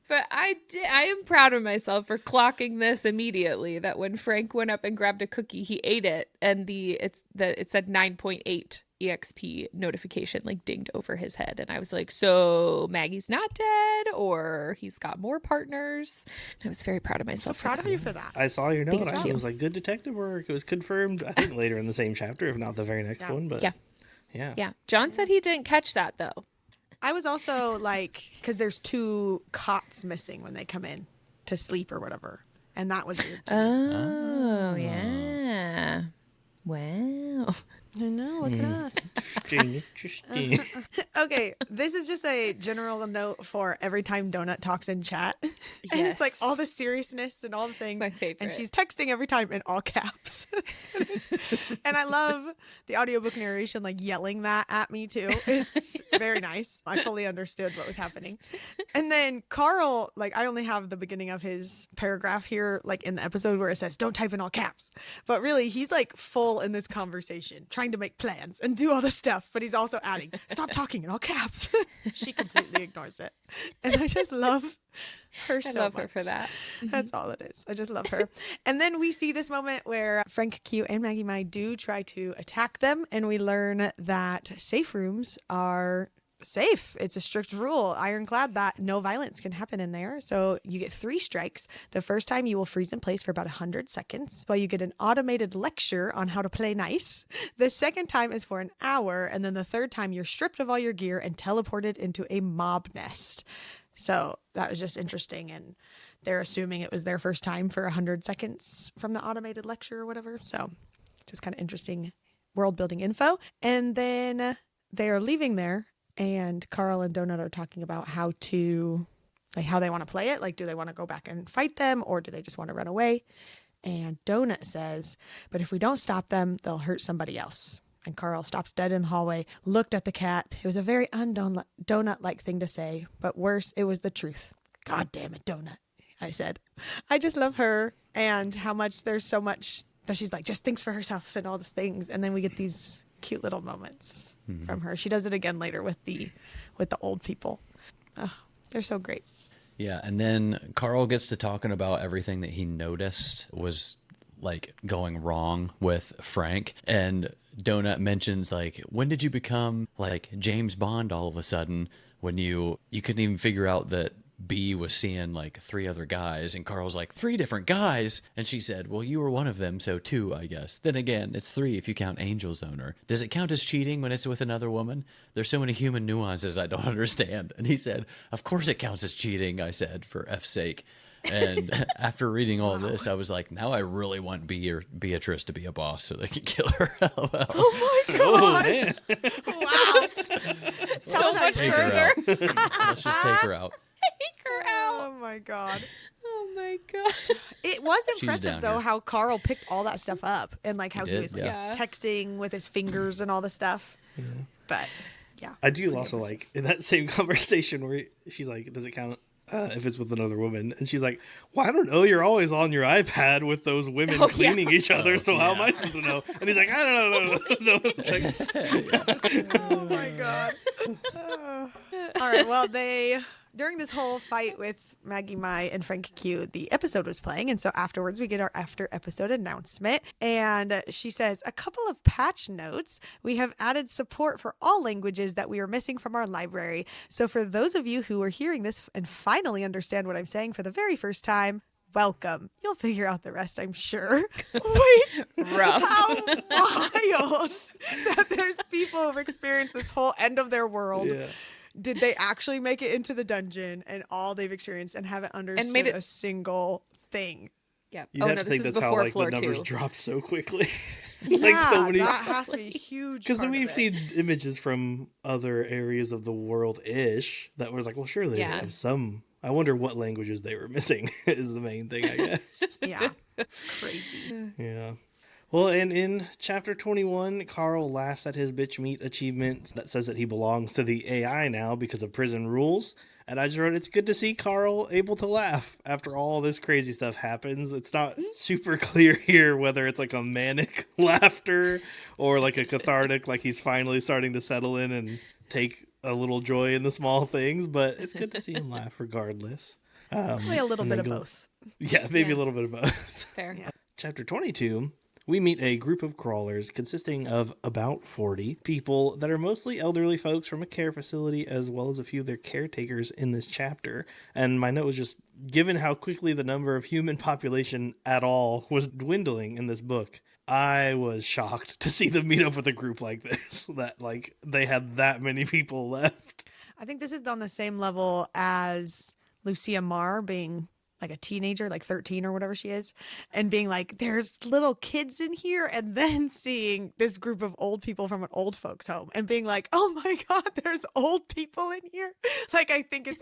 Speaker 2: But I am proud of myself for clocking this immediately, that when Frank went up and grabbed a cookie, he ate it, and it said 9.8 EXP notification like dinged over his head, and I was like, so Maggie's not dead, or he's got more partners. And I was very proud of myself.
Speaker 3: Proud of you for that.
Speaker 1: I saw your note.
Speaker 2: Thank
Speaker 1: I
Speaker 2: you.
Speaker 1: was like, good detective work. It was confirmed, I think, later in the same chapter, if not the very next one. But
Speaker 2: Yeah.
Speaker 1: Yeah.
Speaker 2: Yeah. John said he didn't catch that, though.
Speaker 3: I was also like, because there's 2 cots missing when they come in to sleep or whatever. And that was weird to me.
Speaker 2: Oh, yeah. Wow.
Speaker 3: I know, look at us.
Speaker 1: Interesting.
Speaker 3: Okay, this is just a general note for every time Donut talks in chat. And it's like
Speaker 2: Yes.
Speaker 3: all the seriousness and all the things.
Speaker 2: My favorite.
Speaker 3: And she's texting every time in all caps. And I love the audiobook narration, like yelling that at me too. It's very nice. I fully understood what was happening. And then Carl, like I only have the beginning of his paragraph here, like in the episode where it says, don't type in all caps. But really, he's like full in this conversation, trying to make plans and do all this stuff. But he's also adding, stop talking in all caps. She completely ignores it. And I just love her so
Speaker 2: I love her
Speaker 3: much.
Speaker 2: for that.
Speaker 3: That's all it is. I just love her. And then we see this moment where Frank Q and Maggie Mai do try to attack them. And we learn that safe rooms are safe. It's a strict rule, ironclad, that no violence can happen in there. So you get 3 strikes. The first time you will freeze in place for about 100 seconds while you get an automated lecture on how to play nice. The second time is for an hour. And then the third time you're stripped of all your gear and teleported into a mob nest. So that was just interesting. And they're assuming it was their first time for 100 seconds from the automated lecture or whatever. So just kind of interesting world building info. And then they are leaving there. And Carl and Donut are talking about how they want to play it. Like, do they want to go back and fight them, or do they just want to run away? And Donut says, but if we don't stop them, they'll hurt somebody else. And Carl stops dead in the hallway, looked at the cat. It was a very un-Donut-like thing to say, but worse, it was the truth. God damn it, Donut, I said. I just love her and how much there's so much that she's like, just thinks for herself and all the things. And then we get these cute little moments from her. She does it again later with the old people. Oh, they're so great.
Speaker 4: Yeah, and then Carl gets to talking about everything that he noticed was like going wrong with Frank, and Donut mentions like, when did you become like James Bond all of a sudden when you couldn't even figure out that B was seeing like 3 other guys, and Carl's like, 3 different guys? And she said, well, you were one of them, so 2, I guess. Then again, it's 3 if you count Angel's owner. Does it count as cheating when it's with another woman? There's so many human nuances I don't understand. And he said, of course it counts as cheating, I said, for F's sake. And after reading all this, I was like, now I really want Beatrice to be a boss so they can kill her. LOL.
Speaker 3: Oh my gosh. Wow.
Speaker 2: So much
Speaker 4: Take her
Speaker 2: further.
Speaker 4: out. Let's just take her out.
Speaker 2: Take her out.
Speaker 3: Oh my God.
Speaker 2: Oh my god.
Speaker 3: It was
Speaker 4: She's
Speaker 3: impressive
Speaker 4: down
Speaker 3: though
Speaker 4: here.
Speaker 3: how Carl picked all that stuff up and like how he
Speaker 4: did,
Speaker 3: was like
Speaker 2: yeah.
Speaker 3: texting with his fingers and all the stuff. But yeah.
Speaker 1: I do also like in that same conversation where she's like, does it count if it's with another woman? And she's like, well, I don't know. You're always on your iPad with those women cleaning each other. So how am I supposed to know? And he's like, I don't know.
Speaker 3: Oh my God. All right. Well, during this whole fight with Maggie Mai and Frank Q, the episode was playing. And so afterwards, we get our after episode announcement. And she says, a couple of patch notes. We have added support for all languages that we are missing from our library. So for those of you who are hearing this and finally understand what I'm saying for the very first time, welcome. You'll figure out the rest, I'm sure. Wait,
Speaker 2: Rough.
Speaker 3: how wild that there's people who've experienced this whole end of their world.
Speaker 1: Yeah.
Speaker 3: Did they actually make it into the dungeon and all they've experienced and haven't understood
Speaker 2: made it-
Speaker 3: a single thing?
Speaker 2: Yep.
Speaker 1: You'd
Speaker 2: Oh
Speaker 1: have
Speaker 2: no,
Speaker 1: to
Speaker 2: this
Speaker 1: think
Speaker 2: is
Speaker 1: that's how
Speaker 2: before
Speaker 1: like
Speaker 2: floor
Speaker 1: the numbers
Speaker 2: 2.
Speaker 1: drop so quickly.
Speaker 3: Yeah,
Speaker 1: so many.
Speaker 3: that has to be a huge.
Speaker 1: Because
Speaker 3: part
Speaker 1: we've
Speaker 3: of it.
Speaker 1: seen images from other areas of the world-ish that was like, well, surely they
Speaker 2: Yeah.
Speaker 1: have some. I wonder what languages they were missing is the main thing, I guess.
Speaker 3: Yeah, crazy.
Speaker 1: Yeah. Well, and in chapter 21, Carl laughs at his bitch meat achievement that says that he belongs to the AI now because of prison rules. And I just wrote, it's good to see Carl able to laugh after all this crazy stuff happens. It's not super clear here whether it's like a manic laughter or like a cathartic, like he's finally starting to settle in and take a little joy in the small things. But it's good to see him laugh regardless.
Speaker 3: Probably a little
Speaker 1: and
Speaker 3: bit
Speaker 1: then
Speaker 3: of
Speaker 1: go-
Speaker 3: both.
Speaker 1: Yeah, maybe
Speaker 2: Yeah.
Speaker 1: a little bit of both.
Speaker 2: Fair.
Speaker 3: Yeah.
Speaker 1: Chapter 22, we meet a group of crawlers consisting of about 40 people that are mostly elderly folks from a care facility, as well as a few of their caretakers in this chapter. And my note was just, given how quickly the number of human population at all was dwindling in this book, I was shocked to see them meet up with a group like this, that like they had that many people left.
Speaker 3: I think this is on the same level as Lucia Marr being like a teenager, like 13 or whatever she is, and being like, there's little kids in here, and then seeing this group of old people from an old folks home and being like, oh my God, there's old people in here. Like, I think it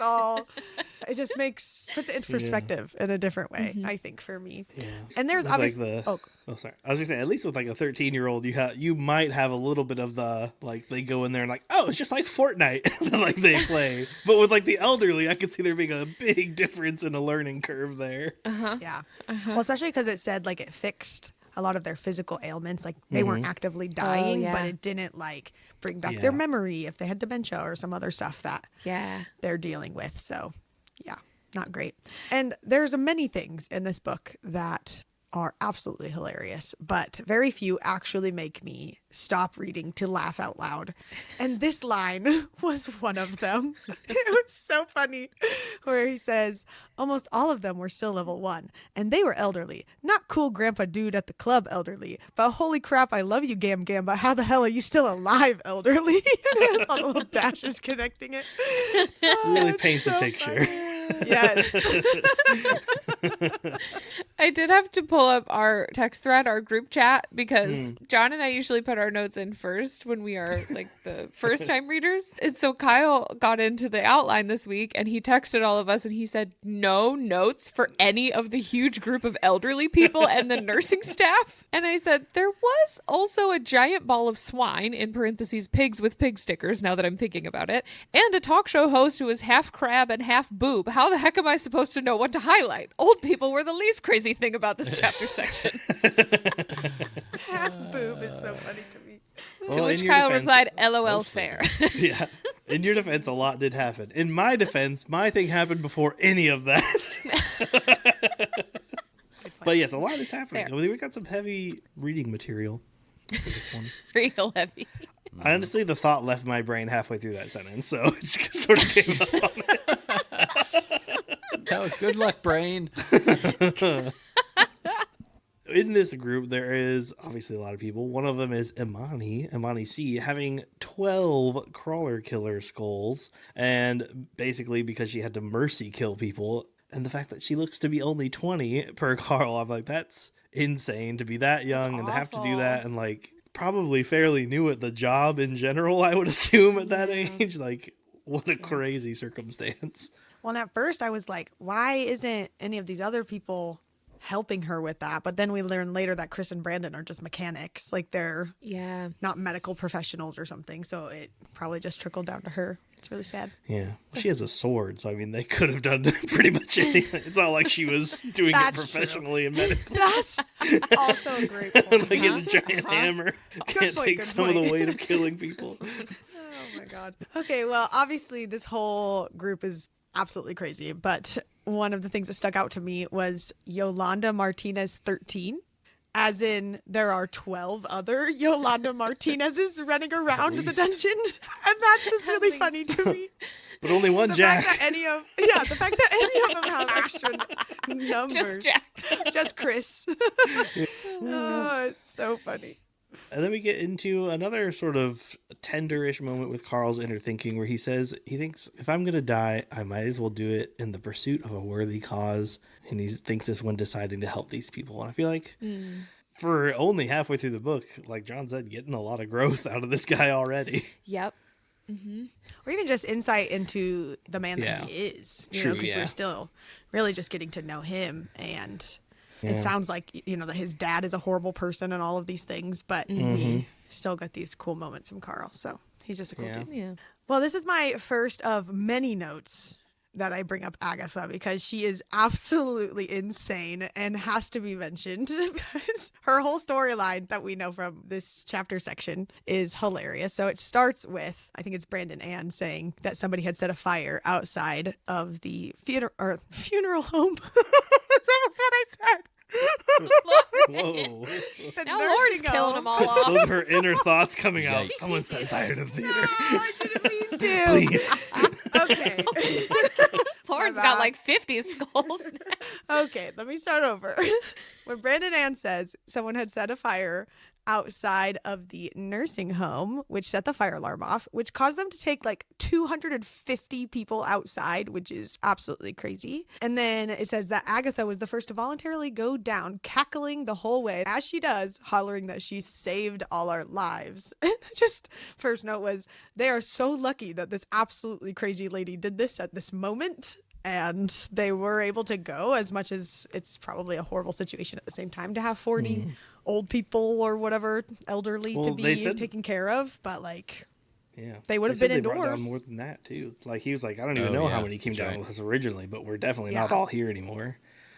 Speaker 3: just puts it into perspective in a different way, I think, for me.
Speaker 1: Yeah.
Speaker 3: And there's
Speaker 1: It's
Speaker 3: obviously,
Speaker 1: like sorry. I was just saying, at least with like a 13-year-old, you might have a little bit of the, like, they go in there and like, oh, it's just like Fortnite, and then, like, they play. But with like the elderly, I could see there being a big difference in a learning curve there.
Speaker 3: Yeah. Well, especially because it said like it fixed a lot of their physical ailments. Like they weren't actively dying, but it didn't like bring back their memory if they had dementia or some other stuff that they're dealing with. So yeah, not great. And there's many things in this book that are absolutely hilarious, but very few actually make me stop reading to laugh out loud. And this line was one of them. It was so funny, where he says, almost all of them were still level 1, and they were elderly. Not cool grandpa dude at the club elderly, but holy crap, I love you, Gam Gamba. How the hell are you still alive, elderly? And it has all the little dashes connecting it.
Speaker 1: Really paints a picture.
Speaker 3: Funny. Yes.
Speaker 2: I did have to pull up our text thread, our group chat, because John and I usually put our notes in first when we are like the first time readers. And so Kyle got into the outline this week and he texted all of us and he said, no notes for any of the huge group of elderly people and the nursing staff. And I said, there was also a giant ball of swine, in parentheses, pigs with pig stickers, now that I'm thinking about it, and a talk show host who was half crab and half boob. How the heck am I supposed to know what to highlight? Old people were the least crazy thing about this chapter section.
Speaker 3: Half boob is so funny to me.
Speaker 2: To which Kyle replied, LOL fair.
Speaker 1: Yeah. In your defense, a lot did happen. In my defense, my thing happened before any of that. But yes, a lot is happening.
Speaker 2: Fair.
Speaker 1: I mean, we got some heavy reading material for this one.
Speaker 2: Real heavy.
Speaker 1: Honestly, the thought left my brain halfway through that sentence, so it just sort of came up on it.
Speaker 4: That was good luck, brain.
Speaker 1: In this group, there is obviously a lot of people. One of them is Imani C, having 12 crawler killer skulls. And basically because she had to mercy kill people. And the fact that she looks to be only 20 per Carl, I'm like, that's insane to be that young and to have to do that. And like, probably fairly new at the job in general, I would assume at that age. Like, what a crazy circumstance.
Speaker 3: Well, and at first I was like, why isn't any of these other people helping her with that? But then we learn later that Chris and Brandon are just mechanics. Like they're not medical professionals or something. So it probably just trickled down to her. It's really sad.
Speaker 1: Yeah. Well, she has a sword. So, I mean, they could have done pretty much anything. It's not like she was doing it professionally and medically.
Speaker 3: That's also a great point.
Speaker 1: Like it's a giant hammer. Can't take some of the weight of killing people.
Speaker 3: Oh, my God. Okay, well, obviously this whole group is absolutely crazy. But one of the things that stuck out to me was Yolanda Martinez 13. As in, there are 12 other Yolanda Martinezes running around the dungeon. And that's just really funny to me.
Speaker 1: But only one
Speaker 3: the
Speaker 1: Jack.
Speaker 3: Fact that the fact that any of them have extra numbers.
Speaker 2: Just Jack.
Speaker 3: Just Chris. Oh, it's so funny.
Speaker 1: And then we get into another sort of tender-ish moment with Carl's inner thinking where he says he thinks, if I'm going to die, I might as well do it in the pursuit of a worthy cause. And he thinks this when deciding to help these people. And I feel like for only halfway through the book, like John said, getting a lot of growth out of this guy already.
Speaker 2: Yep. Mm-hmm.
Speaker 3: Or even just insight into the man that he is.
Speaker 1: True,
Speaker 3: because we're still really just getting to know him. And it sounds like, that his dad is a horrible person and all of these things. But we still got these cool moments from Carl. So he's just a cool dude. Yeah. Well, this is my first of many notes that I bring up Agatha because she is absolutely insane and has to be mentioned because her whole storyline that we know from this chapter section is hilarious. So it starts with, I think it's Brandon Ann saying that somebody had set a fire outside of the funeral home. That's almost what I said.
Speaker 1: Whoa.
Speaker 2: Now Lauren's killing them all off.
Speaker 1: Those are her inner thoughts coming out.
Speaker 4: Yikes.
Speaker 1: Someone set fire to the theater.
Speaker 3: No, I didn't mean to.
Speaker 1: Please.
Speaker 3: Okay.
Speaker 2: Lauren's got like 50 skulls.
Speaker 3: Okay, let me start over. When Brandon Ann says someone had set a fire outside of the nursing home, which set the fire alarm off, which caused them to take like 250 people outside, which is absolutely crazy. And then it says that Agatha was the first to voluntarily go down, cackling the whole way, as she does, hollering that she saved all our lives. And just first note was, they are so lucky that this absolutely crazy lady did this at this moment. And they were able to go, as much as it's probably a horrible situation at the same time to have 40 old people or whatever, elderly to be taken care of. But like, they would have been indoors. They brought down
Speaker 1: more than that too. Like he was like, I don't even know how many came down with us originally, but we're definitely not all here anymore.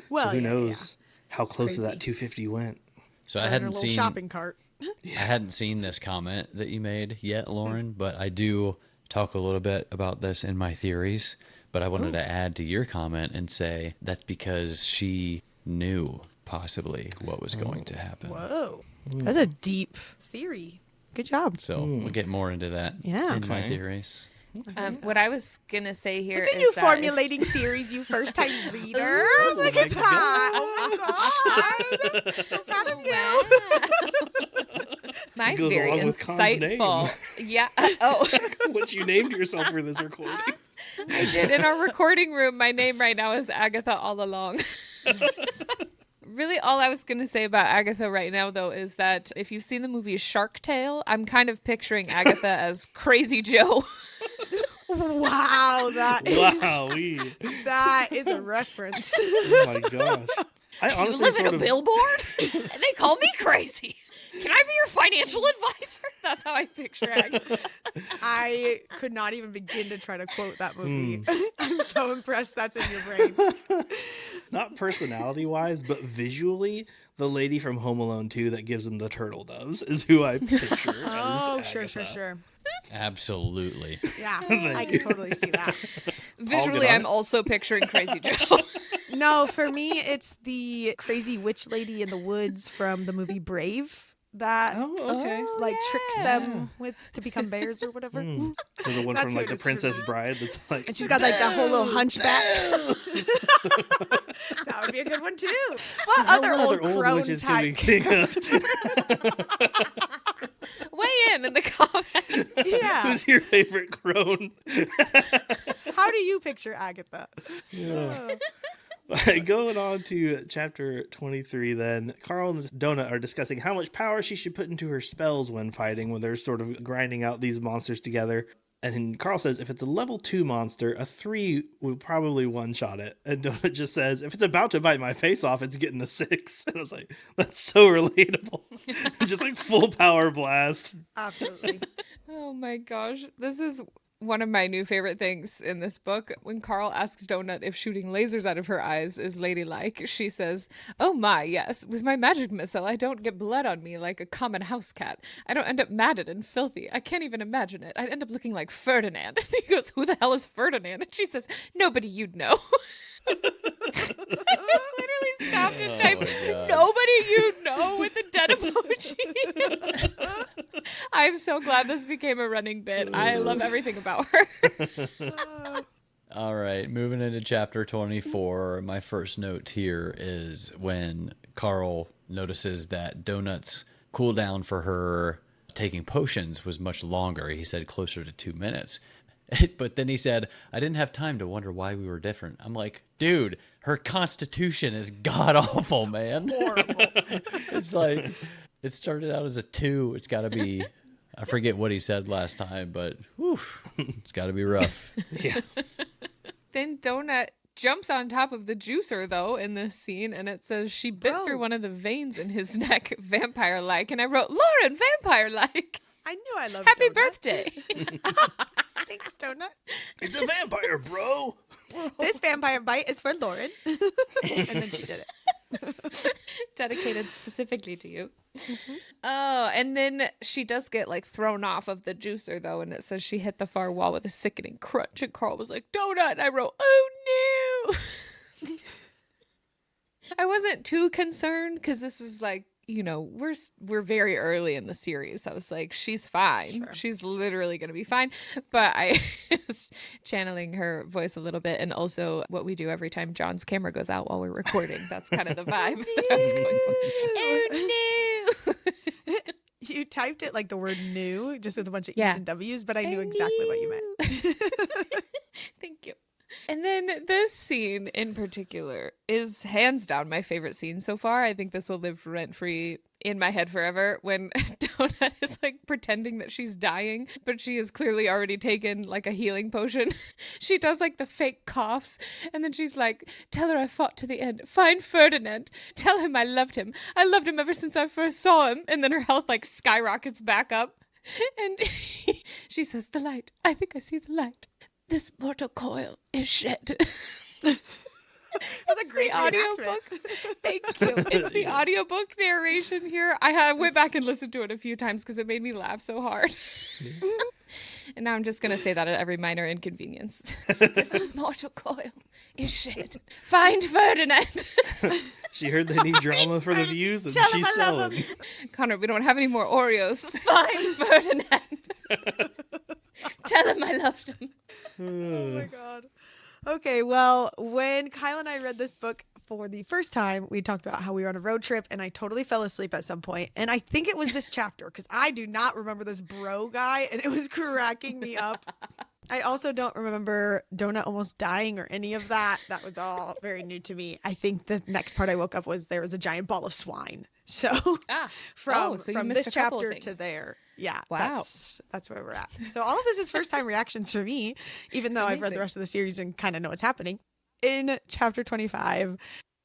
Speaker 1: Well, so who knows how close to that 250 went.
Speaker 4: So I hadn't seen
Speaker 3: shopping cart.
Speaker 4: I hadn't seen this comment that you made yet, Lauren, but I do talk a little bit about this in my theories. But I wanted to add to your comment and say that's because she knew possibly what was going to happen.
Speaker 3: Whoa. That's a deep theory. Good job.
Speaker 4: So we'll get more into that in my theories.
Speaker 2: What I was going to say here
Speaker 3: Look at you formulating theories, you first-time reader. Look at that. Oh, my God. So proud of you.
Speaker 2: My very insightful. Yeah.
Speaker 1: What you named yourself for this recording.
Speaker 2: I did. In our recording room, my name right now is Agatha all along. Really, all I was going to say about Agatha right now, though, is that if you've seen the movie Shark Tale, I'm kind of picturing Agatha as Crazy Joe.
Speaker 3: Wow, that is a reference.
Speaker 1: Oh my gosh. I honestly
Speaker 2: live in a billboard and they call me crazy. Can I be your financial advisor? That's how I picture Agatha.
Speaker 3: I could not even begin to try to quote that movie. I'm so impressed that's in your brain.
Speaker 1: Not personality-wise, but visually, the lady from Home Alone 2 that gives him the turtle doves is who I picture.
Speaker 3: Sure.
Speaker 1: Absolutely.
Speaker 3: Yeah, I can totally see that.
Speaker 2: Visually, I'm also picturing Crazy Joe.
Speaker 3: No, for me, it's the crazy witch lady in the woods from the movie Brave. That tricks them to become bears or whatever.
Speaker 1: The one from like The Princess Bride that's like,
Speaker 3: and she's got like that whole little hunchback. That would be a good one too. What other old crone
Speaker 1: witches
Speaker 3: type?
Speaker 1: can we think of?
Speaker 2: Weigh in the comments.
Speaker 3: Yeah.
Speaker 1: Who's your favorite crone?
Speaker 3: How do you picture Agatha?
Speaker 1: Yeah. Going on to chapter 23 then, Carl and Donut are discussing how much power she should put into her spells when fighting, when they're sort of grinding out these monsters together. And Carl says if it's a level 2 monster, a 3 would probably one-shot it. And Donut just says, if it's about to bite my face off, it's getting a 6. And I was like, that's so relatable. Just like full power blast.
Speaker 3: Absolutely.
Speaker 2: Oh my gosh. This is one of my new favorite things in this book. When Carl asks Donut if shooting lasers out of her eyes is ladylike, she says, oh my, yes. With my magic missile, I don't get blood on me like a common house cat. I don't end up matted and filthy. I can't even imagine it. I'd end up looking like Ferdinand. And he goes, who the hell is Ferdinand? And she says, nobody you'd know. I literally stopped and typed, nobody you know with the dead emoji. I'm so glad this became a running bit. I love everything about her.
Speaker 4: All right, moving into chapter 24, my first note here is when Carl notices that Donut's cooldown for her taking potions was much longer. He said closer to 2 minutes. But then he said, I didn't have time to wonder why we were different. I'm like, dude, her constitution is god-awful, man.
Speaker 3: Horrible.
Speaker 4: It's like, it started out as a 2. It's got to be, I forget what he said last time, but it's got to be rough.
Speaker 1: Yeah.
Speaker 2: Then Donut jumps on top of the juicer, though, in this scene, and it says she bit through one of the veins in his neck, vampire-like. And I wrote, Lauren, vampire-like.
Speaker 3: I knew I loved
Speaker 2: Happy
Speaker 3: Donut.
Speaker 2: birthday.
Speaker 3: Thanks, Donut.
Speaker 1: It's a vampire, bro.
Speaker 3: This vampire bite is for Lauren. And then she did it.
Speaker 2: Dedicated specifically to you. Oh, and then she does get like thrown off of the juicer, though, and it says she hit the far wall with a sickening crunch. And Carl was like, Donut. And I wrote, oh no. I wasn't too concerned because this is like, we're very early in the series. I was like, she's fine.
Speaker 3: Sure.
Speaker 2: She's literally going to be fine. But I was channeling her voice a little bit, and also what we do every time John's camera goes out while we're recording. That's kind of the vibe that I was going for. Oh no.
Speaker 3: You typed it like the word new, just with a bunch of
Speaker 2: Yeah.
Speaker 3: E's and W's, but I knew exactly what you meant.
Speaker 2: Thank you. And then this scene in particular is hands down my favorite scene so far. I think this will live rent-free in my head forever, when Donut is like pretending that she's dying, but she has clearly already taken like a healing potion. She does like the fake coughs, and then she's like, tell her I fought to the end. Find Ferdinand. Tell him I loved him. I loved him ever since I first saw him. And then her health like skyrockets back up. And she says, the light. I think I see the light. This mortal coil is shed.
Speaker 3: That's a great
Speaker 2: audiobook. Thank you. It's the audiobook narration here. I went back and listened to it a few times because it made me laugh so hard. And now I'm just going to say that at every minor inconvenience. This mortal coil is shed. Find Ferdinand.
Speaker 1: She heard they need drama for the views, and
Speaker 3: Tell him
Speaker 1: she's
Speaker 3: I love
Speaker 1: selling.
Speaker 3: him.
Speaker 2: Connor, we don't have any more Oreos. Find Ferdinand. Tell him I loved him.
Speaker 3: Oh my God. Okay, well, when Kyle and I read this book for the first time, we talked about how we were on a road trip, and I totally fell asleep at some point. And I think it was this chapter, because I do not remember this bro guy, and it was cracking me up. I also don't remember Donut almost dying or any of that. That was all very new to me. I think the next part I woke up was there was a giant ball of swine. So from
Speaker 2: so you
Speaker 3: from
Speaker 2: missed
Speaker 3: this
Speaker 2: a couple of
Speaker 3: chapter to
Speaker 2: things.
Speaker 3: there. Yeah.
Speaker 2: Wow.
Speaker 3: That's where we're at. So all of this is first time reactions for me, even though I've read the
Speaker 2: Amazing.
Speaker 3: rest of the series and kind of know what's happening. In chapter 25,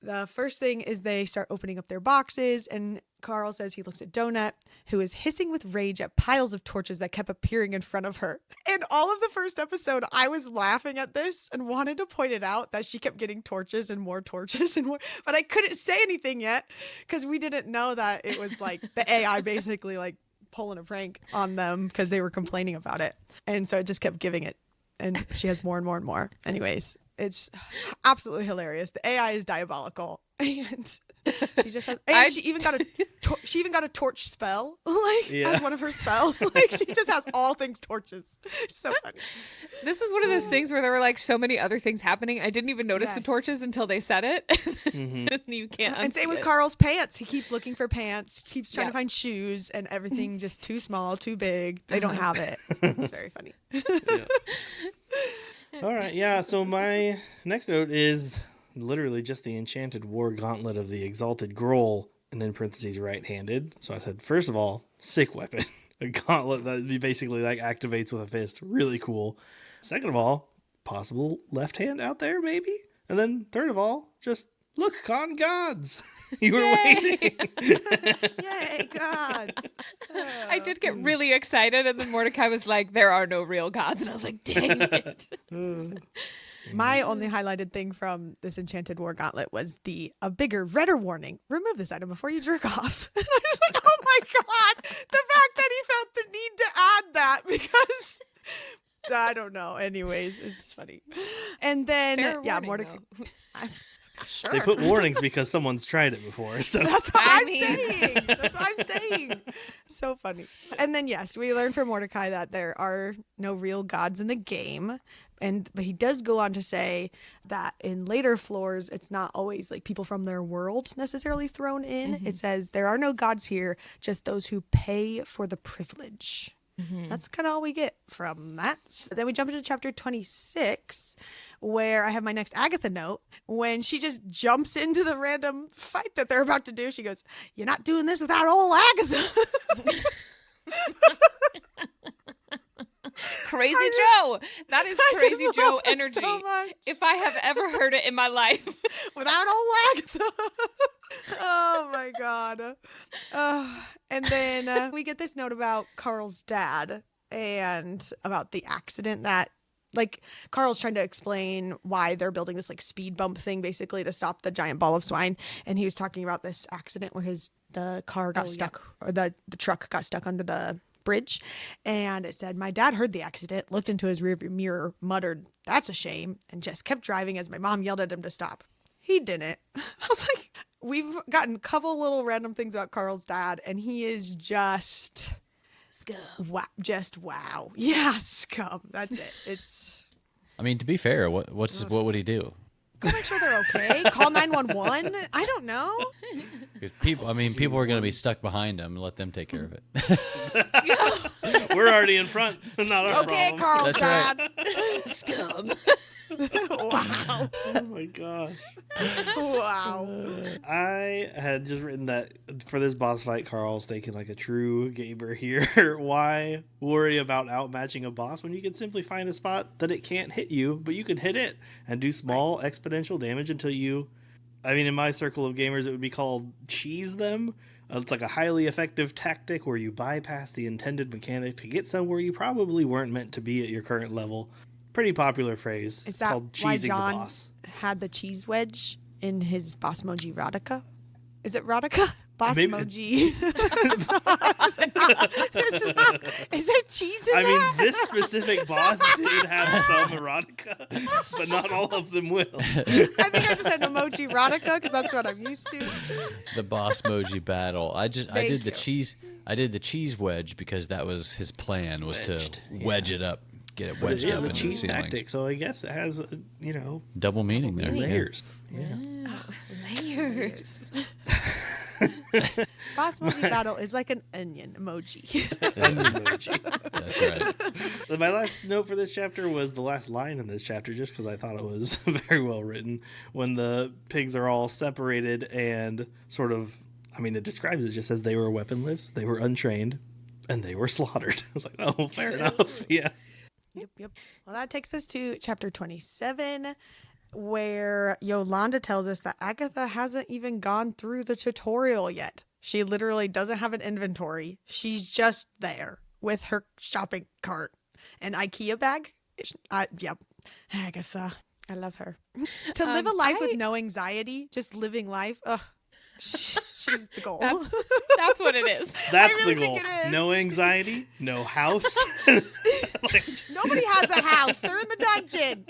Speaker 3: the first thing is they start opening up their boxes, and Carl says he looks at Donut, who is hissing with rage at piles of torches that kept appearing in front of her. And all of the first episode, I was laughing at this and wanted to point it out that she kept getting torches and more, but I couldn't say anything yet because we didn't know that it was like the AI basically like pulling a prank on them because they were complaining about it. And so it just kept giving it. And she has more and more and more. Anyways, it's absolutely hilarious. The AI is diabolical, and she just has. And she even got a torch spell, like as one of her spells. Like she just has all things torches. It's so funny.
Speaker 2: This is one of those things where there were like so many other things happening. I didn't even notice the torches until they said it. And you can't.
Speaker 3: And same
Speaker 2: unsee
Speaker 3: with
Speaker 2: it.
Speaker 3: Carl's pants. He keeps looking for pants. Keeps trying to find shoes, and everything just too small, too big. They don't have it. It's very funny.
Speaker 1: All right, yeah, so my next note is literally just the enchanted war gauntlet of the exalted Grohl, and in parentheses right-handed. So I said, first of all, sick weapon. A gauntlet that basically like activates with a fist. Really cool. Second of all, possible left hand out there, maybe? And then third of all, just look, Con gods. You were waiting.
Speaker 3: Yay, gods.
Speaker 2: I did get really excited, and then Mordecai was like, there are no real gods. And I was like, dang it.
Speaker 3: My only highlighted thing from this Enchanted War Gauntlet was a bigger, redder warning. Remove this item before you jerk off. And I was like, oh my God. The fact that he felt the need to add that because I don't know. Anyways, it's just funny. And then,
Speaker 2: Fair
Speaker 3: yeah,
Speaker 2: warning,
Speaker 3: Mordecai.
Speaker 2: though.
Speaker 3: Sure.
Speaker 1: They put warnings because someone's tried it before. So
Speaker 3: That's what
Speaker 2: I
Speaker 3: I'm
Speaker 2: mean-
Speaker 3: saying. That's what I'm saying. So funny. And then, yes, we learn from Mordecai that there are no real gods in the game. But he does go on to say that in later floors, it's not always like people from their world necessarily thrown in. It says there are no gods here, just those who pay for the privilege. That's kind of all we get from that. So then we jump into chapter 26, where I have my next Agatha note. When she just jumps into the random fight that they're about to do, she goes, "You're not doing this without old Agatha."
Speaker 2: Crazy Joe. That is
Speaker 3: I just
Speaker 2: Crazy
Speaker 3: love
Speaker 2: Joe
Speaker 3: it
Speaker 2: energy.
Speaker 3: so much.
Speaker 2: If I have ever heard it in my life.
Speaker 3: Without old Agatha. Oh my God. And then we get this note about Carl's dad and about the accident that, like, Carl's trying to explain why they're building this like speed bump thing basically to stop the giant ball of swine. And he was talking about this accident where the car got stuck, or the truck got stuck under the bridge. And it said, my dad heard the accident, looked into his rearview mirror, muttered, "That's a shame," and just kept driving as my mom yelled at him to stop. He didn't. I was like, we've gotten a couple little random things about Carl's dad, and he is just
Speaker 2: Scum.
Speaker 3: wow. Just wow. Yeah, scum. That's it. It's
Speaker 4: I mean, to be fair, what would he do?
Speaker 3: go make sure they're okay. Call 911. I don't know.
Speaker 4: 'Cause people are going to be stuck behind him. Let them take care of it.
Speaker 1: We're already in front. Not our
Speaker 3: Okay,
Speaker 1: problem.
Speaker 3: Carl's
Speaker 4: That's
Speaker 3: dad.
Speaker 2: Scum.
Speaker 3: Wow.
Speaker 1: Oh my gosh.
Speaker 3: Wow.
Speaker 1: I had just written that for this boss fight, Carl's taking like a true gamer here. Why worry about outmatching a boss when you can simply find a spot that it can't hit you, but you can hit it and do small exponential damage until you, I mean, in my circle of gamers, it would be called cheese them. It's like a highly effective tactic where you bypass the intended mechanic to get somewhere you probably weren't meant to be at your current level. Pretty popular phrase.
Speaker 3: Is that
Speaker 1: called
Speaker 3: why
Speaker 1: cheesing
Speaker 3: Jon
Speaker 1: the boss.
Speaker 3: had the cheese wedge in his Bossmoji Radica? Is it Radica?
Speaker 1: Maybe-
Speaker 3: Bossmoji. Is there cheese in
Speaker 1: I mean,
Speaker 3: that?
Speaker 1: this specific boss did have some erotica, but not all of them will.
Speaker 3: I think I just said emoji Radica because that's what I'm used to.
Speaker 4: The boss moji battle. I did
Speaker 3: Thank
Speaker 4: the
Speaker 3: you.
Speaker 4: cheese. I did the cheese wedge because that was his plan, was
Speaker 1: Wedged,
Speaker 4: to wedge it up, get it
Speaker 1: But it
Speaker 4: wedged
Speaker 1: is
Speaker 4: up
Speaker 1: a
Speaker 4: into the
Speaker 1: cheese
Speaker 4: ceiling.
Speaker 1: tactic, so I guess it has,
Speaker 4: Double meaning there. yeah.
Speaker 1: layers. Yeah.
Speaker 2: Layers.
Speaker 3: Bossmoji battle is like an onion emoji.
Speaker 4: That's right.
Speaker 1: My last note for this chapter was the last line in this chapter, just because I thought it was very well written. When the pigs are all separated and sort of, I mean, it describes it just says they were weaponless, they were untrained, and they were slaughtered. I was like, oh, fair enough. Yeah.
Speaker 3: Yep. Well, that takes us to chapter 27, where Yolanda tells us that Agatha hasn't even gone through the tutorial yet. She literally doesn't have an inventory. She's just there with her shopping cart and IKEA bag. Yep. Agatha. I love her. To live a life with no anxiety, just living life. Ugh. She's the goal.
Speaker 2: That's what it is.
Speaker 1: That's
Speaker 3: really
Speaker 1: the goal.
Speaker 3: think it is.
Speaker 1: No anxiety, no house.
Speaker 3: Nobody has a house. They're in the dungeon.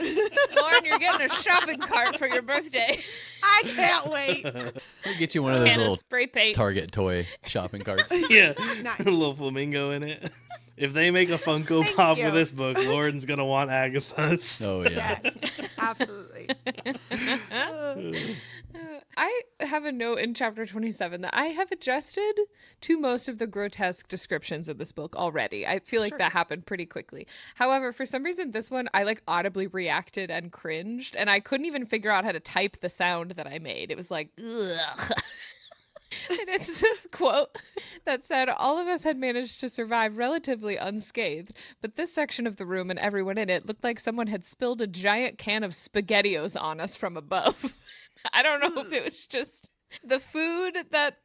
Speaker 2: Lauren, you're getting a shopping cart for your birthday.
Speaker 3: I can't wait.
Speaker 4: We'll get you one of those
Speaker 2: Can of
Speaker 4: little
Speaker 2: spray paint.
Speaker 4: Target toy shopping carts.
Speaker 1: Yeah.
Speaker 3: Nice.
Speaker 1: A little flamingo in it. If they make a Funko
Speaker 3: Thank
Speaker 1: Pop
Speaker 3: you.
Speaker 1: for this book, Lauren's going to want Agatha's.
Speaker 4: Oh yeah.
Speaker 3: Yes, absolutely.
Speaker 2: I have a note in chapter 27 that I have adjusted to most of the grotesque descriptions of this book already. I feel like that happened pretty quickly. However, for some reason, this one, I like audibly reacted and cringed, and I couldn't even figure out how to type the sound that I made. It was like, ugh. And it's this quote that said, all of us had managed to survive relatively unscathed, but this section of the room and everyone in it looked like someone had spilled a giant can of SpaghettiOs on us from above. I don't know if it was just the food that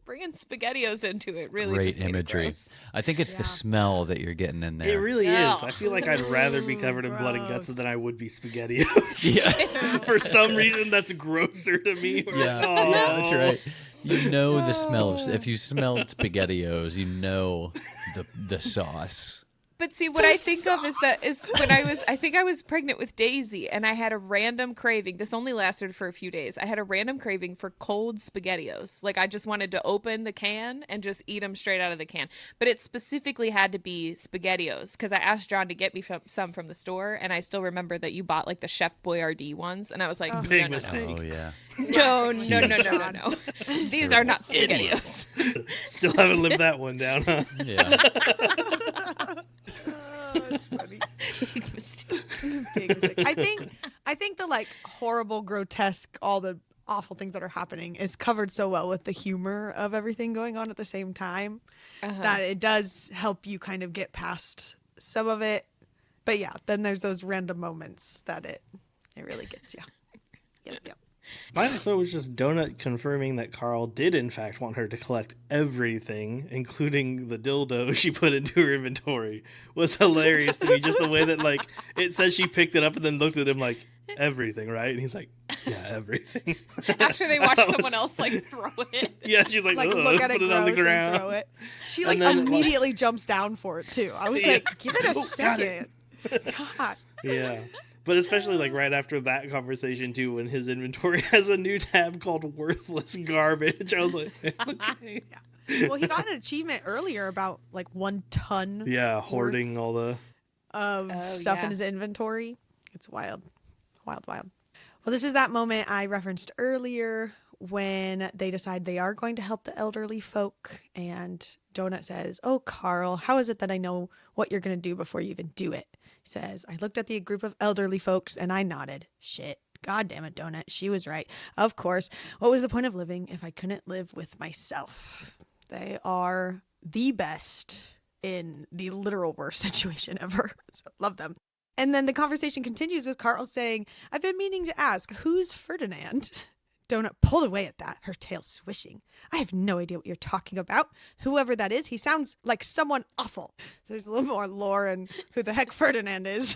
Speaker 2: bringing SpaghettiOs into it really
Speaker 4: Great
Speaker 2: just made it
Speaker 4: imagery.
Speaker 2: gross.
Speaker 4: I think it's the smell that you're getting in there.
Speaker 1: It really is.
Speaker 2: Oh.
Speaker 1: I feel like I'd rather be covered in blood and guts
Speaker 3: Gross.
Speaker 1: than I would be SpaghettiOs.
Speaker 4: Yeah.
Speaker 1: For some reason, that's grosser to me. We're like,
Speaker 4: Yeah, yeah, that's
Speaker 1: "Oh."
Speaker 4: right. You know the smell of, if you smelled SpaghettiOs, you know the sauce.
Speaker 2: But see, what I think of is when I think I was pregnant with Daisy, and I had a random craving. This only lasted for a few days. I had a random craving for cold SpaghettiOs. Like, I just wanted to open the can and just eat them straight out of the can. But it specifically had to be SpaghettiOs, because I asked John to get me some from the store, and I still remember that you bought, like, the Chef Boyardee ones, and I was like,
Speaker 1: Big
Speaker 2: no.
Speaker 1: mistake.
Speaker 4: Oh yeah.
Speaker 2: No. These are not SpaghettiOs.
Speaker 3: Oh,
Speaker 1: Still haven't lived that one down, huh?
Speaker 4: Yeah.
Speaker 3: Oh, that's funny.
Speaker 2: Big mistake.
Speaker 3: Big mistake. I think the like horrible, grotesque, all the awful things that are happening is covered so well with the humor of everything going on at the same time that it does help you kind of get past some of it. But yeah, then there's those random moments that it really gets you. Yep.
Speaker 1: Mine also was just Donut confirming that Carl did in fact want her to collect everything, including the dildo she put into her inventory, was hilarious to me. Just the way that, like, it says she picked it up and then looked at him like, everything, right? And he's like, yeah, everything.
Speaker 2: After they watch
Speaker 1: That
Speaker 2: someone
Speaker 1: was-
Speaker 2: else, like, throw it.
Speaker 1: Yeah, she's like,
Speaker 3: Like
Speaker 1: "Ugh,"
Speaker 3: look at it
Speaker 1: put it on the
Speaker 3: gross and
Speaker 1: ground.
Speaker 3: throw it. She like
Speaker 1: And then, like-
Speaker 3: immediately jumps down for it too. I was
Speaker 1: Yeah.
Speaker 3: like, give it a
Speaker 1: Oh, got it.
Speaker 3: second. God.
Speaker 1: Yeah. But especially like right after that conversation too, when his inventory has a new tab called worthless garbage. I was like, okay.
Speaker 3: Yeah. Well, he got an achievement earlier about like 1 ton.
Speaker 1: Yeah, hoarding all the
Speaker 3: stuff in his inventory. It's wild. Wild. Well, this is that moment I referenced earlier when they decide they are going to help the elderly folk. And Donut says, "Oh, Carl, how is it that I know what you're going to do before you even do it?" He says, "I looked at the group of elderly folks and I nodded. Shit. God damn it, Donut. She was right. Of course. What was the point of living if I couldn't live with myself?" They are the best in the literal worst situation ever. So love them. And then the conversation continues with Carl saying, "I've been meaning to ask, who's Ferdinand?" Donut pulled away at that, her tail swishing. "I have no idea what you're talking about. Whoever that is, he sounds like someone awful." There's a little more lore and who the heck Ferdinand is.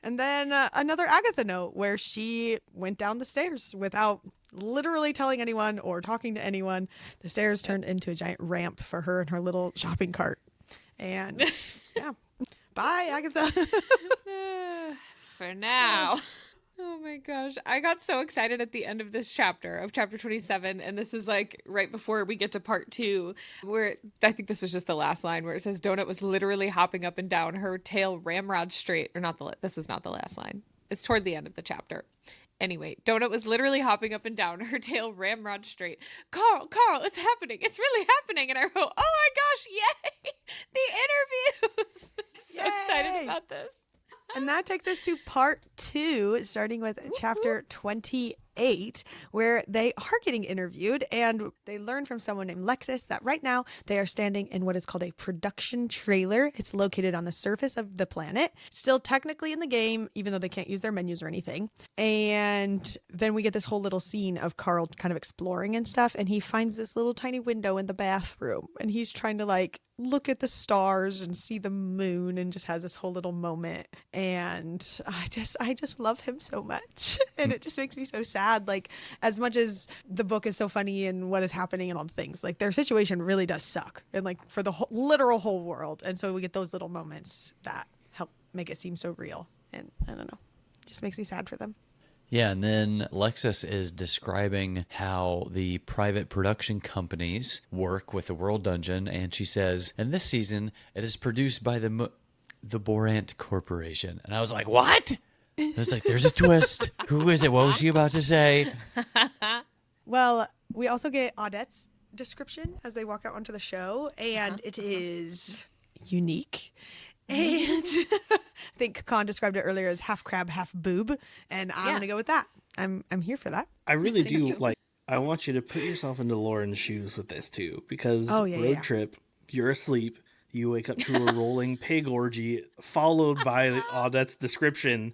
Speaker 3: And then another Agatha note where she went down the stairs without literally telling anyone or talking to anyone. The stairs turned into a giant ramp for her and her little shopping cart. And yeah, bye, Agatha.
Speaker 2: For now. Oh my gosh. I got so excited at the end of this chapter, of chapter 27. And this is like right before we get to part 2, where I think this was just the last line where it says Donut was literally hopping up and down, her tail ramrod straight. Or this was not the last line. It's toward the end of the chapter. Anyway, Donut was literally hopping up and down, her tail ramrod straight. Carl, it's happening. It's really happening. And I wrote, "Oh my gosh, yay! The interviews." So excited about this.
Speaker 3: And that takes us to part 2, starting with chapter 28, where they are getting interviewed and they learn from someone named Lexus that right now they are standing in what is called a production trailer. It's located on the surface of the planet, still technically in the game, even though they can't use their menus or anything. And then we get this whole little scene of Carl kind of exploring and stuff. And he finds this little tiny window in the bathroom and he's trying to like look at the stars and see the moon and just has this whole little moment. And I just love him so much. And it just makes me so sad. Like, as much as the book is so funny and what is happening and all the things, like their situation really does suck. And like for the literal whole world. And so we get those little moments that help make it seem so real. And I don't know, it just makes me sad for them.
Speaker 4: Yeah, and then Lexus is describing how the private production companies work with the World Dungeon, and she says, "In this season, it is produced by the Borant Corporation." And I was like, what? I was like, there's a twist. Who is it? What was she about to say?
Speaker 3: Well, we also get Audette's description as they walk out onto the show, and it is unique. And I think Con described it earlier as half crab, half boob, and I'm gonna go with that. I'm here for that.
Speaker 1: I really do like. I want you to put yourself into Lauren's shoes with this too, because road trip, you're asleep, you wake up to a rolling pig orgy, followed by Audette's description,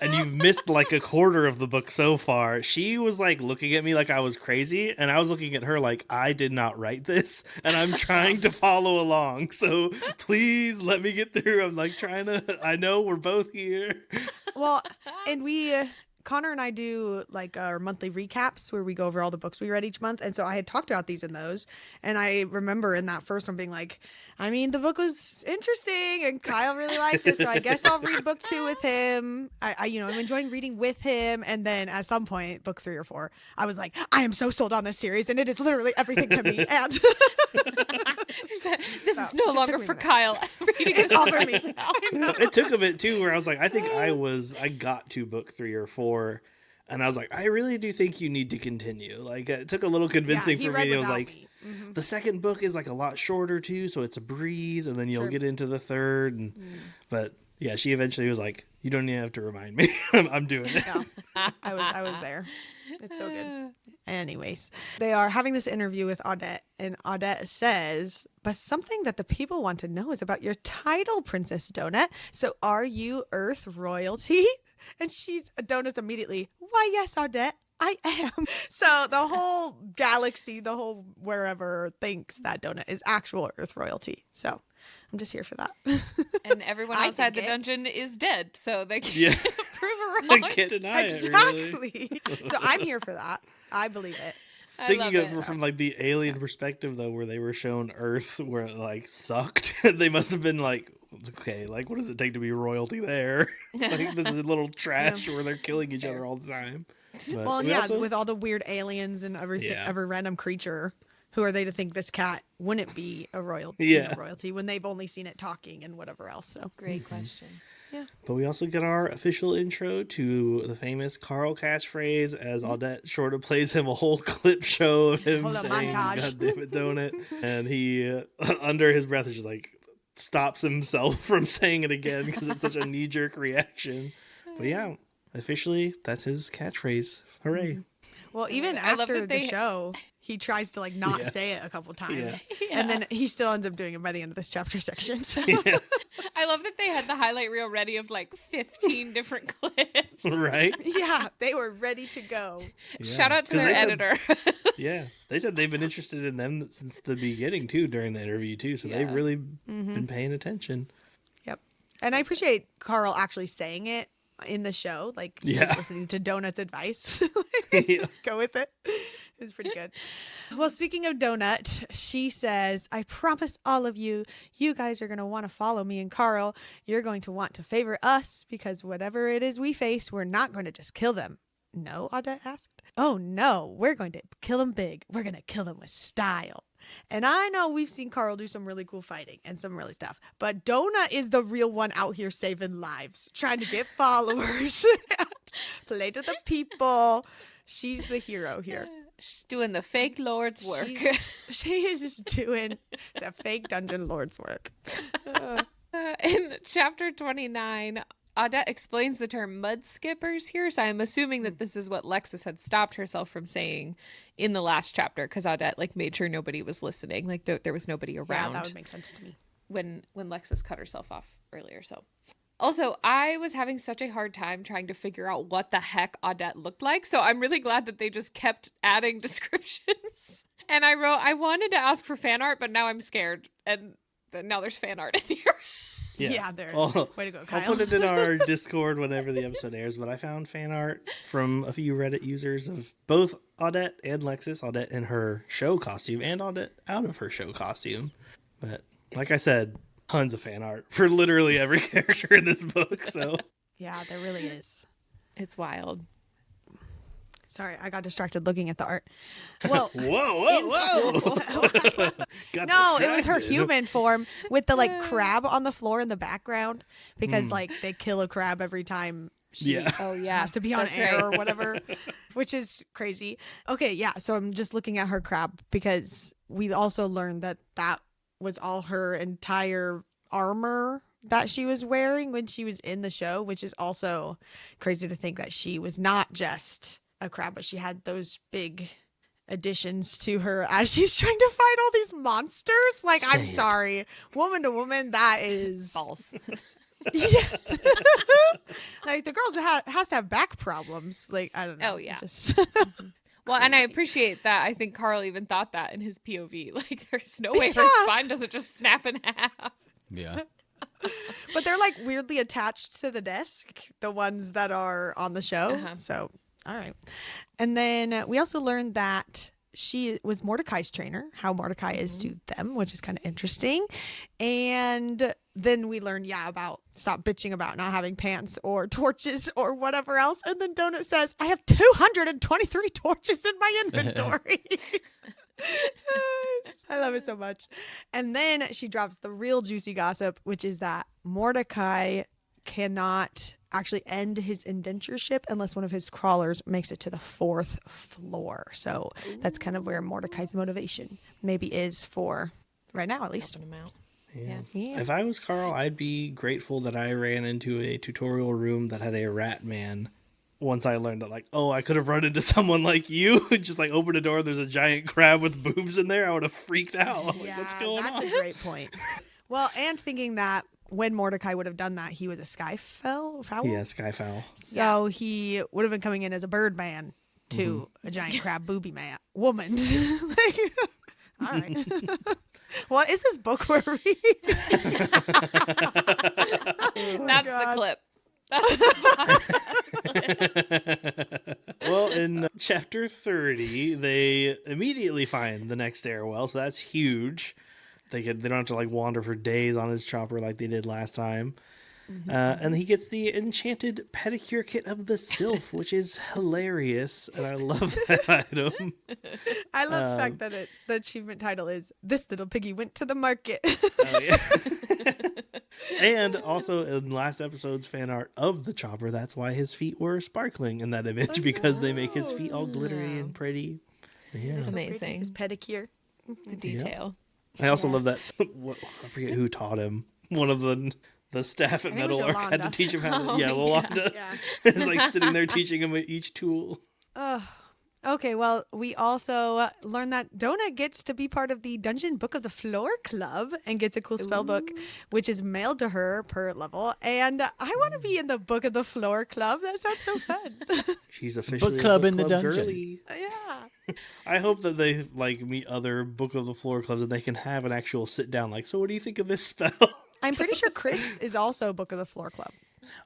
Speaker 1: and you've missed like a quarter of the book so far. She was like looking at me like I was crazy, and I was looking at her like I did not write this, and I'm trying to follow along. So please let me get through. I'm like trying to. I know we're both here.
Speaker 3: Well, and Connor and I do like our monthly recaps where we go over all the books we read each month. And so I had talked about these in those. And I remember in that first one being like, I mean, the book was interesting and Kyle really liked it. So I guess I'll read book 2 with him. I'm enjoying reading with him. And then at some point, book 3 or 4, I was like, I am so sold on this series and it is literally everything to me. And
Speaker 2: this is no longer for Kyle.
Speaker 3: It's all for me.
Speaker 1: It took a bit too, where I was like, I think I got to book 3 or 4, and I was like, I really do think you need to continue. Like, it took a little convincing for me. It was like, the second book is like a lot shorter too, so it's a breeze, and then you'll get into the third. But yeah, she eventually was like, you don't even have to remind me. I'm doing it.
Speaker 3: Yeah, I was there. It's so good. Anyways, they are having this interview with Audette, and Audette says, but something that the people want to know is about your title, Princess Donut. So are you Earth royalty? And Donut's immediately, why, yes, Audette, I am. So the whole galaxy, the whole wherever thinks that Donut is actual Earth royalty. So I'm just here for that.
Speaker 2: And everyone outside the dungeon is dead, so they can't prove it wrong.
Speaker 1: I can't deny
Speaker 3: exactly.
Speaker 1: it, really.
Speaker 3: So I'm here for that. I believe it.
Speaker 1: Thinking of it from like the alien perspective though, where they were shown Earth where it like sucked, they must have been like, okay, like, what does it take to be royalty there? Like, this is a little trash where they're killing each other all the time. But
Speaker 3: Well,
Speaker 1: we
Speaker 3: yeah,
Speaker 1: also-
Speaker 3: with all the weird aliens and everything,
Speaker 1: Yeah.
Speaker 3: every random creature, who are they to think this cat wouldn't be a royalty?
Speaker 1: Yeah.
Speaker 3: Royalty when they've only seen it talking and whatever else. So
Speaker 2: Great question.
Speaker 1: But we also get our official intro to the famous Carl catchphrase as Audette sort of plays him a whole clip show of him
Speaker 3: Whole
Speaker 1: saying,
Speaker 3: montage.
Speaker 1: God damn it, don't it? And he, under his breath, is just like, stops himself from saying it again because it's such a knee-jerk reaction. But yeah, officially, that's his catchphrase. Hooray.
Speaker 3: well, even
Speaker 2: I love
Speaker 3: after
Speaker 2: that
Speaker 3: the
Speaker 2: they-
Speaker 3: show, he tries to like not
Speaker 1: Yeah.
Speaker 3: say it a couple times,
Speaker 1: Yeah.
Speaker 3: and then he still ends up doing it by the end of this chapter section. So.
Speaker 1: Yeah,
Speaker 2: I love that they had the highlight reel ready of like 15 different clips.
Speaker 1: right?
Speaker 3: Yeah, they were ready to go.
Speaker 2: Shout out to
Speaker 1: 'Cause
Speaker 2: their
Speaker 1: they said-
Speaker 2: editor.
Speaker 1: Yeah, they said they've been interested in them since the beginning, too, during the interview, too. So they've
Speaker 2: Yeah.
Speaker 1: really been paying attention.
Speaker 3: Yep. And I appreciate Carl actually saying it in the show. Like, he
Speaker 1: Yeah.
Speaker 3: was listening to Donut's advice.
Speaker 1: Yeah.
Speaker 3: Just go with it. It was pretty good. Well, speaking of Donut, she says, I promise all of you, you guys are going to want to follow me and Carl. You're going to want to favor us because whatever it is we face, we're not going to just kill them. No, Audette asked. Oh, no, we're going to kill them big. We're going to kill them with style. And I know we've seen Carl do some really cool fighting and some really stuff, but Donut is the real one out here saving lives, trying to get followers, and play to the people. She's the hero here.
Speaker 2: She's doing the fake lord's work.
Speaker 3: She is just doing the fake dungeon lord's work.
Speaker 2: In chapter 29, Audette explains the term mud skippers here, so I'm assuming that this is what Lexis had stopped herself from saying in the last chapter, because Audette like made sure nobody was listening, like there was nobody
Speaker 3: Yeah,
Speaker 2: around
Speaker 3: that would make sense to me.
Speaker 2: when Lexis cut herself off earlier. So also, I was having such a hard time trying to figure out what the heck Audette looked like, so I'm really glad that they just kept adding descriptions. And I wrote, I wanted to ask for fan art, but now I'm scared, and now there's fan art in here.
Speaker 3: Yeah, there is.
Speaker 1: Oh,
Speaker 3: Way to go,
Speaker 1: I'll
Speaker 3: Kyle.
Speaker 1: put it in our Discord whenever the episode airs, but I found fan art from a few Reddit users of both Audette and Lexis, Audette in her show costume and Audette out of her show costume. But like I said, tons of fan art for literally every character in this book, so
Speaker 3: Yeah, there really is.
Speaker 2: It's wild.
Speaker 3: Sorry, I got distracted looking at the art. Well,
Speaker 1: whoa. Got
Speaker 3: no, it was her
Speaker 1: distracted.
Speaker 3: human form with the like crab on the floor in the background because like they kill a crab every time she
Speaker 1: Yeah.
Speaker 2: Oh, yeah.
Speaker 3: has to be on
Speaker 2: That's
Speaker 3: air
Speaker 2: right.
Speaker 3: or whatever, which is crazy. Okay, yeah, so I'm just looking at her crab because we also learned that that was all her entire armor that she was wearing when she was in the show, which is also crazy to think that she was not just a crab, but she had those big additions to her as she's trying to fight all these monsters. Like,
Speaker 1: Say
Speaker 3: I'm
Speaker 1: it.
Speaker 3: sorry, woman to woman, that is
Speaker 2: False.
Speaker 3: Yeah. Like the girl has to have back problems. Like, I don't know.
Speaker 2: Oh, yeah.
Speaker 3: Just
Speaker 2: Well, and I appreciate that. I think Carl even thought that in his POV. Like, there's no way her
Speaker 3: Yeah.
Speaker 2: spine doesn't just snap in half.
Speaker 4: Yeah.
Speaker 3: but they're like weirdly attached to the desk, the ones that are on the show.
Speaker 2: Uh-huh.
Speaker 3: So, all right. And then we also learned that she was Mordecai's trainer, how Mordecai is to them, which is kind of interesting. And then we learned, about stop bitching about not having pants or torches or whatever else. And then Donut says, I have 223 torches in my inventory. I love it so much. And then she drops the real juicy gossip, which is that Mordecai cannot actually end his indentureship unless one of his crawlers makes it to the 4th floor. So that's kind of where Mordecai's motivation maybe is for right now, at least.
Speaker 2: Helping him out.
Speaker 1: Yeah.
Speaker 3: Yeah.
Speaker 1: If I was Carl, I'd be grateful that I ran into a tutorial room that had a rat man. Once I learned that, like, oh, I could have run into someone like you, just like open a door, there's a giant crab with boobs in there, I would have freaked out. I'm like, what's going
Speaker 3: that's
Speaker 1: on?
Speaker 3: a great point. Well, and thinking that when Mordecai would have done that, he was a fowl.
Speaker 1: Yeah, Skyfowl.
Speaker 3: So he would have been coming in as a bird man to a giant crab booby woman. Like, all right. What is this book we're reading?
Speaker 2: That's the
Speaker 3: God.
Speaker 2: clip. That's the
Speaker 1: Well, in chapter 30, they immediately find the next stairwell, so that's huge. they don't have to like wander for days on his chopper like they did last time. And he gets the enchanted pedicure kit of the Sylph, which is hilarious, and I love that item.
Speaker 3: I love the fact that the achievement title is "This Little Piggy Went to the Market."
Speaker 1: Oh, yeah. And also in last episode's fan art of the chopper, that's why his feet were sparkling in that image, because they make his feet all glittery and pretty. Yeah.
Speaker 2: It's amazing.
Speaker 3: His pedicure.
Speaker 2: The detail.
Speaker 1: I also love that. I forget who taught him. One of the staff at
Speaker 3: I think it was
Speaker 1: Metal Arc had to
Speaker 3: Yolanda.
Speaker 1: teach him how to.
Speaker 2: Oh,
Speaker 1: Yeah, Yolanda
Speaker 3: Yeah.
Speaker 1: is like sitting there teaching him each tool.
Speaker 3: Okay, well, we also learned that Donut gets to be part of the Dungeon Book of the Floor Club and gets a cool spell book, which is mailed to her per level. And I want to be in the Book of the Floor Club. That sounds so fun.
Speaker 1: She's officially
Speaker 4: Book club
Speaker 1: a
Speaker 4: in the dungeon.
Speaker 1: girly.
Speaker 3: Yeah.
Speaker 1: I hope that they like meet other Book of the Floor clubs and they can have an actual sit down. Like, so what do you think of this spell?
Speaker 3: I'm pretty sure Chris is also Book of the Floor Club.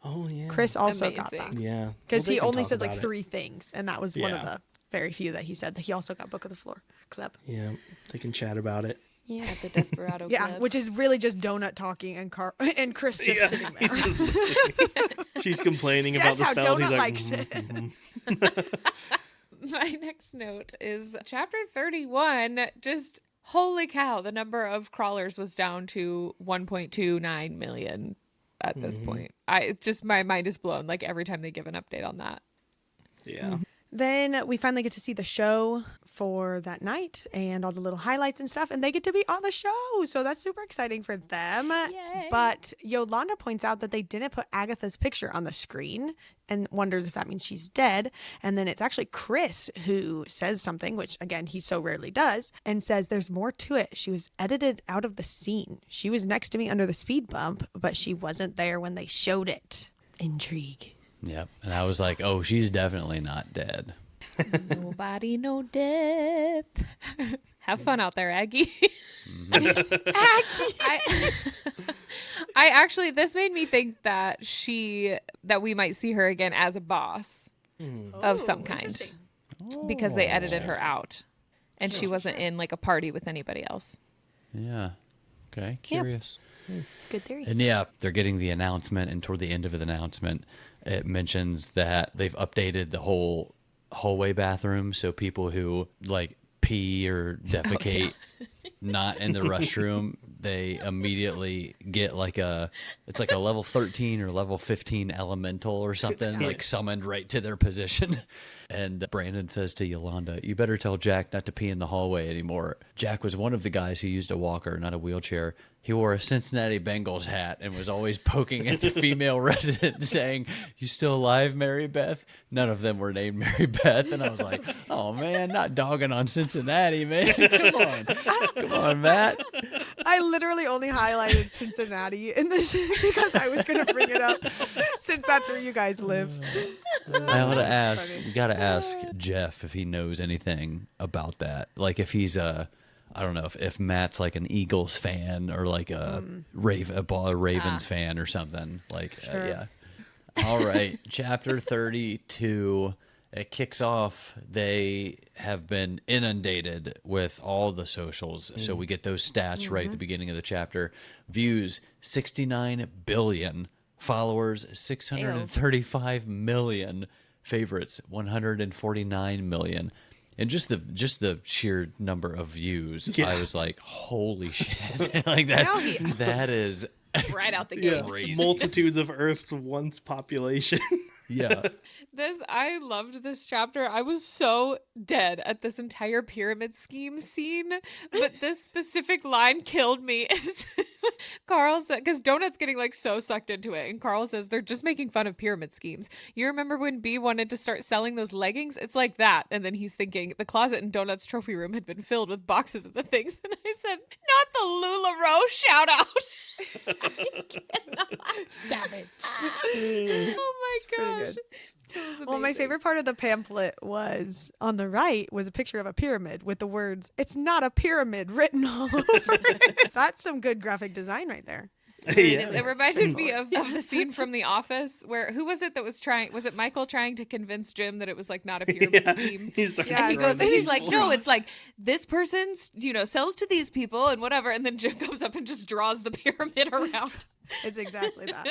Speaker 1: Oh yeah,
Speaker 3: Chris also got
Speaker 2: Amazing.
Speaker 3: that.
Speaker 1: Yeah,
Speaker 3: Because
Speaker 1: Well, they
Speaker 3: he
Speaker 1: can
Speaker 3: only
Speaker 1: talk
Speaker 3: says like
Speaker 1: about it.
Speaker 3: 3 things. And that was one of
Speaker 1: Yeah.
Speaker 3: the very few that he said that he also got Book of the Floor Club.
Speaker 1: Yeah, they can chat about it.
Speaker 3: Yeah.
Speaker 2: The Desperado
Speaker 3: Yeah,
Speaker 2: Club.
Speaker 3: which is really just Donut talking and and Chris just sitting there.
Speaker 1: He's just listening. She's complaining
Speaker 3: Just
Speaker 1: about
Speaker 3: how
Speaker 1: the spell. and
Speaker 3: Donut
Speaker 1: he's like,
Speaker 3: likes it.
Speaker 2: My next note is chapter 31. Just holy cow, the number of crawlers was down to 1.29 million at this point. It's just my mind is blown like every time they give an update on that.
Speaker 1: Yeah.
Speaker 3: Then we finally get to see the show for that night and all the little highlights and stuff, and they get to be on the show. So that's super exciting for them.
Speaker 2: Yay.
Speaker 3: But Yolanda points out that they didn't put Agatha's picture on the screen and wonders if that means she's dead. And then it's actually Chris who says something, which again, he so rarely does, and says there's more to it. She was edited out of the scene. She was next to me under the speed bump, but she wasn't there when they showed it. Intrigue.
Speaker 4: Yep. And I was like, oh, she's definitely not dead.
Speaker 2: Nobody, no death. Have fun out there, Aggie. I actually, this made me think that we might see her again as a boss of some kind,
Speaker 3: Interesting.
Speaker 2: because they edited her out, and she wasn't in like a party with anybody else.
Speaker 4: Yeah. Okay. Curious.
Speaker 3: Good theory.
Speaker 4: And yeah, they're getting the announcement, and toward the end of the announcement, it mentions that they've updated the whole hallway bathroom, so people who like pee or defecate not in the restroom, they immediately get like it's like a level 13 or level 15 elemental or something, like summoned right to their position. And Brandon says to Yolanda, you better tell Jack not to pee in the hallway anymore. Jack was one of the guys who used a walker, not a wheelchair. He wore a Cincinnati Bengals hat and was always poking at the female resident saying, you still alive, Mary Beth? None of them were named Mary Beth. And I was like, oh, man, not dogging on Cincinnati, man. Come on. Come on, Matt.
Speaker 3: I literally only highlighted Cincinnati in this because I was going to bring it up since that's where you guys live.
Speaker 4: I ought to ask, we got to ask Jeff if he knows anything about that. Like if he's I don't know if Matt's like an Eagles fan or like a Ravens fan or something. Like, yeah. All right. Chapter 32. It kicks off. They have been inundated with all the socials. So we get those stats right at the beginning of the chapter. Views, 69 billion. Followers, 635 million. Favorites, 149 million. And just the sheer number of views, I was like, holy shit. Like that is
Speaker 2: Right out the gate.
Speaker 4: crazy.
Speaker 1: Multitudes of Earth's once population.
Speaker 4: Yeah.
Speaker 2: I loved this chapter. I was so dead at this entire pyramid scheme scene, but this specific line killed me. Carl said, because Donut's getting like so sucked into it, and Carl says they're just making fun of pyramid schemes. You remember when B wanted to start selling those leggings? It's like that. And then he's thinking the closet in Donut's trophy room had been filled with boxes of the things. And I said, not the LuLaRoe shout out. I cannot.
Speaker 3: Savage.
Speaker 2: Oh my
Speaker 3: pretty
Speaker 2: gosh.
Speaker 3: good.
Speaker 2: That was
Speaker 3: Well, my
Speaker 2: amazing.
Speaker 3: favorite part of the pamphlet was on the right was a picture of a pyramid with the words, "It's not a pyramid" written all over it. That's some good graphic design right there.
Speaker 2: It reminded me of the scene from The Office where, who was it that was it Michael trying to convince Jim that it was like not a pyramid scheme?
Speaker 1: He's
Speaker 3: Yeah,
Speaker 2: He goes, and he's like,
Speaker 1: people.
Speaker 2: no, it's like this person's, sells to these people and whatever. And then Jim comes up and just draws the pyramid around.
Speaker 3: It's exactly that.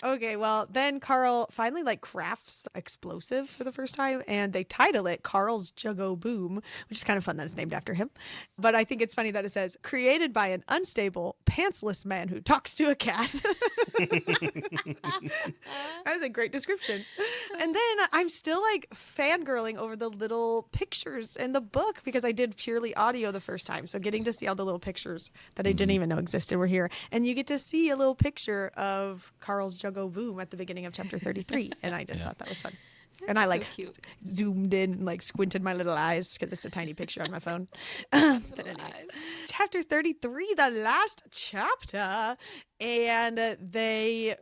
Speaker 3: Okay, well, then Carl finally crafts explosive for the first time, and they title it Carl's Juggo Boom, which is kind of fun that it's named after him. But I think it's funny that it says, created by an unstable, pantsless man who talks to a cat. That's a great description. And then I'm still fangirling over the little pictures in the book because I did purely audio the first time. So getting to see all the little pictures that I didn't even know existed were here. And you get to see a little picture of Carl's Juggo Boom at the beginning of chapter 33. And I just thought that was fun. And I
Speaker 2: cute.
Speaker 3: zoomed in and squinted my little eyes because it's a tiny picture on my phone. But anyways, chapter 33, the last chapter. And they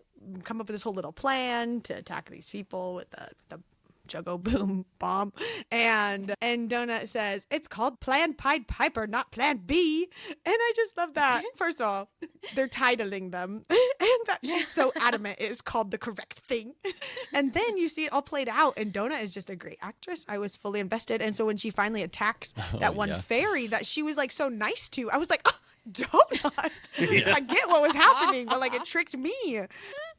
Speaker 3: come up with this whole little plan to attack these people with the Juggo Boom bomb. And Donut says, it's called Plan Pied Piper, not Plan B. And I just love that. First of all, they're titling them. And that she's so adamant it is called the correct thing. And then you see it all played out. And Donut is just a great actress. I was fully invested. And so when she finally attacks that one fairy that she was so nice to, I was like, oh, Donut. I get what was happening, but it tricked me.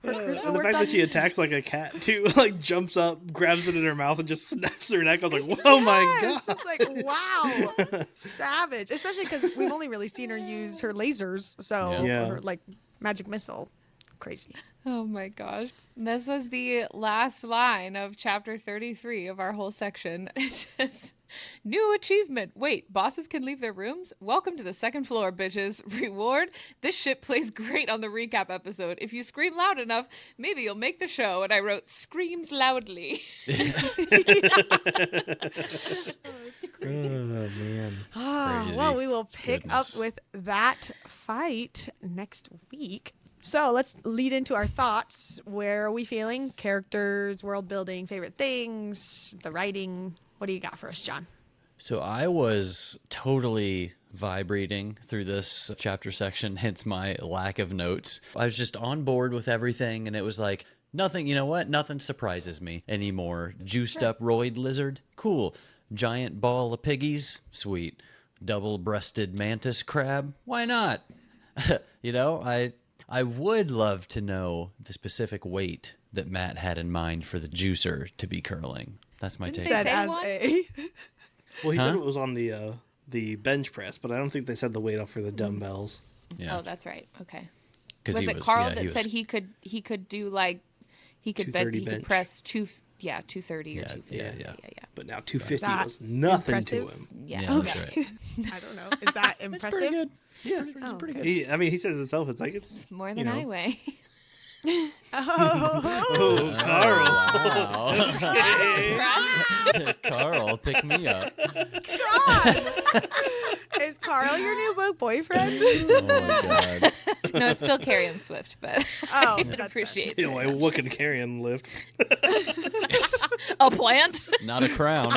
Speaker 1: And the fact that she attacks like a cat too, jumps up, grabs it in her mouth, and just snaps her neck. I was like, "Whoa, my god!"
Speaker 3: It's just wow, savage. Especially because we've only really seen her use her lasers, so her magic missile, crazy.
Speaker 2: Oh my gosh. This is the last line of chapter 33 of our whole section. It says, new achievement. Wait, bosses can leave their rooms? Welcome to the second floor, bitches. Reward. This shit plays great on the recap episode. If you scream loud enough, maybe you'll make the show. And I wrote, screams loudly.
Speaker 3: It's crazy.
Speaker 1: Oh man.
Speaker 3: Well, we will pick up with that fight next week. So let's lead into our thoughts. Where are we feeling? Characters, world building, favorite things, the writing. What do you got for us, John?
Speaker 4: So I was totally vibrating through this chapter section, hence my lack of notes. I was just on board with everything, and it was like, nothing, you know what? Nothing surprises me anymore. Juiced up roid lizard? Cool. Giant ball of piggies? Sweet. Double-breasted mantis crab? Why not? I would love to know the specific weight that Matt had in mind for the juicer to be curling. That's my
Speaker 2: Didn't
Speaker 4: take.
Speaker 2: they
Speaker 3: Said
Speaker 2: say
Speaker 3: as
Speaker 2: what?
Speaker 3: a
Speaker 1: Well, he said it was on the bench press, but I don't think they said the weight off for the dumbbells.
Speaker 2: Oh, that's right. Okay.
Speaker 4: 'Cause
Speaker 2: Was
Speaker 4: he
Speaker 2: it Carl
Speaker 4: yeah,
Speaker 2: that
Speaker 4: was-
Speaker 2: said he could do he could
Speaker 1: 230
Speaker 2: he
Speaker 1: bench.
Speaker 2: could press 230 or
Speaker 4: Yeah,
Speaker 2: 250.
Speaker 4: yeah.
Speaker 1: But now 250
Speaker 3: that
Speaker 1: was nothing
Speaker 3: impressive?
Speaker 1: to him.
Speaker 2: Yeah.
Speaker 4: Yeah, that's right.
Speaker 3: I don't know. Is that impressive?
Speaker 4: Pretty good.
Speaker 1: Yeah,
Speaker 3: Oh,
Speaker 1: pretty
Speaker 3: good.
Speaker 1: good. He says himself, it's like it's
Speaker 2: More than I weigh.
Speaker 1: Oh, Carl.
Speaker 4: Wow. Carl, pick me up.
Speaker 3: God! Is Carl your new boyfriend?
Speaker 4: Oh my god.
Speaker 2: No, it's still Carrie Swift, but
Speaker 3: Oh,
Speaker 2: I
Speaker 3: that's
Speaker 2: appreciate
Speaker 1: You
Speaker 2: it.
Speaker 1: know, like, what can carrying lift?
Speaker 2: A plant?
Speaker 4: Not a crown.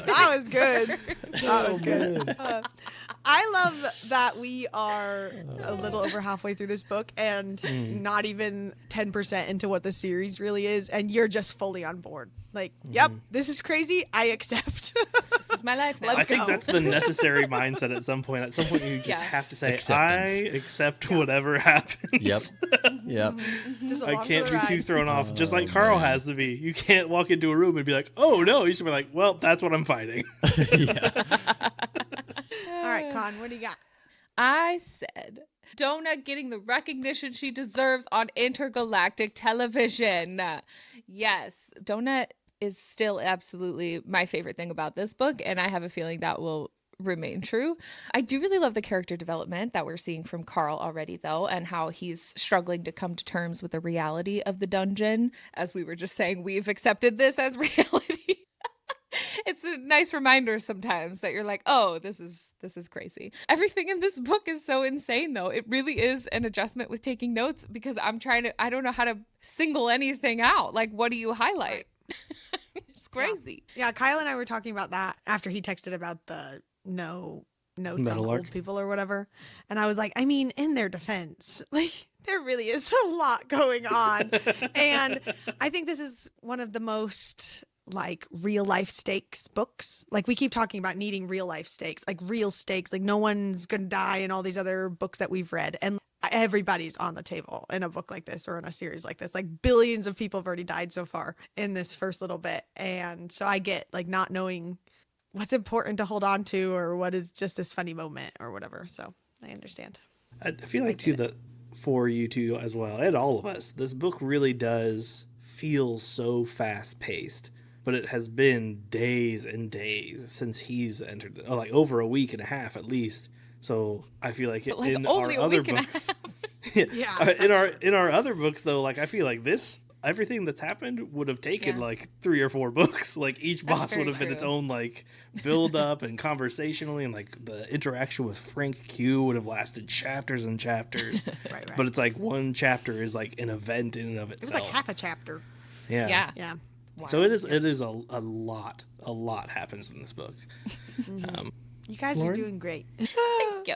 Speaker 3: That was good. That was good. I love that we are a little over halfway through this book and not even 10% into what the series really is, and you're just fully on board. Yep, this is crazy. I accept.
Speaker 2: This is my life now.
Speaker 3: Let's
Speaker 1: I think
Speaker 3: go.
Speaker 1: that's the necessary mindset at some point. At some point, you just have to say,
Speaker 4: Acceptance.
Speaker 1: I accept whatever happens.
Speaker 4: Yep. Yep.
Speaker 3: Just
Speaker 1: I
Speaker 3: along
Speaker 1: can't
Speaker 3: for
Speaker 1: be
Speaker 3: the
Speaker 1: too
Speaker 3: ride.
Speaker 1: thrown off, just like Carl has to be. You can't walk into a room and be like, oh no. You should be like, well, that's what I'm fighting.
Speaker 3: All right, Con, what do you got?
Speaker 2: I said, Donut getting the recognition she deserves on intergalactic television. Yes, Donut is still absolutely my favorite thing about this book, and I have a feeling that will remain true. I do really love the character development that we're seeing from Carl already, though, and how he's struggling to come to terms with the reality of the dungeon. As we were just saying, we've accepted this as reality. It's a nice reminder sometimes that you're like, oh, this is crazy. Everything in this book is so insane, though. It really is an adjustment with taking notes because I don't know how to single anything out. Like, what do you highlight? It's crazy.
Speaker 3: Yeah, Kyle and I were talking about that after he texted about the no notes on
Speaker 1: Metal
Speaker 3: old
Speaker 1: arc.
Speaker 3: people or whatever. And I was like, I mean, in their defense, like there really is a lot going on. And I think this is one of the most like real life stakes books. Like we keep talking about needing real life stakes, like real stakes, like no one's going to die in all these other books that we've read. And everybody's on the table in a book like this or in a series like this. Like billions of people have already died so far in this first little bit. And so I get like not knowing what's important to hold on to or what is just this funny moment or whatever. So I understand.
Speaker 1: I feel like too that for you two as well, and all of us, this book really does feel so fast paced. But it has been days and days since he's entered, like over a week and a half at least. So I feel like
Speaker 2: But like
Speaker 1: in
Speaker 2: only
Speaker 1: our
Speaker 2: a
Speaker 1: other
Speaker 2: week and a
Speaker 1: books,
Speaker 3: Yeah.
Speaker 1: in our other books though, like I feel like this everything that's happened would have taken
Speaker 2: Yeah.
Speaker 1: like 3 or 4 books. Like each
Speaker 2: That's
Speaker 1: boss
Speaker 2: very
Speaker 1: would have been its
Speaker 2: true.
Speaker 1: own like build up and conversationally, and like the interaction with Frank Q would have lasted chapters and chapters.
Speaker 3: Right.
Speaker 1: But it's like one chapter is like an event in and of
Speaker 3: It was
Speaker 1: itself.
Speaker 3: like half a chapter.
Speaker 2: Yeah.
Speaker 3: Yeah.
Speaker 1: So it is a lot happens in this book.
Speaker 3: You guys
Speaker 1: Lauren?
Speaker 3: are doing great.
Speaker 2: Thank you.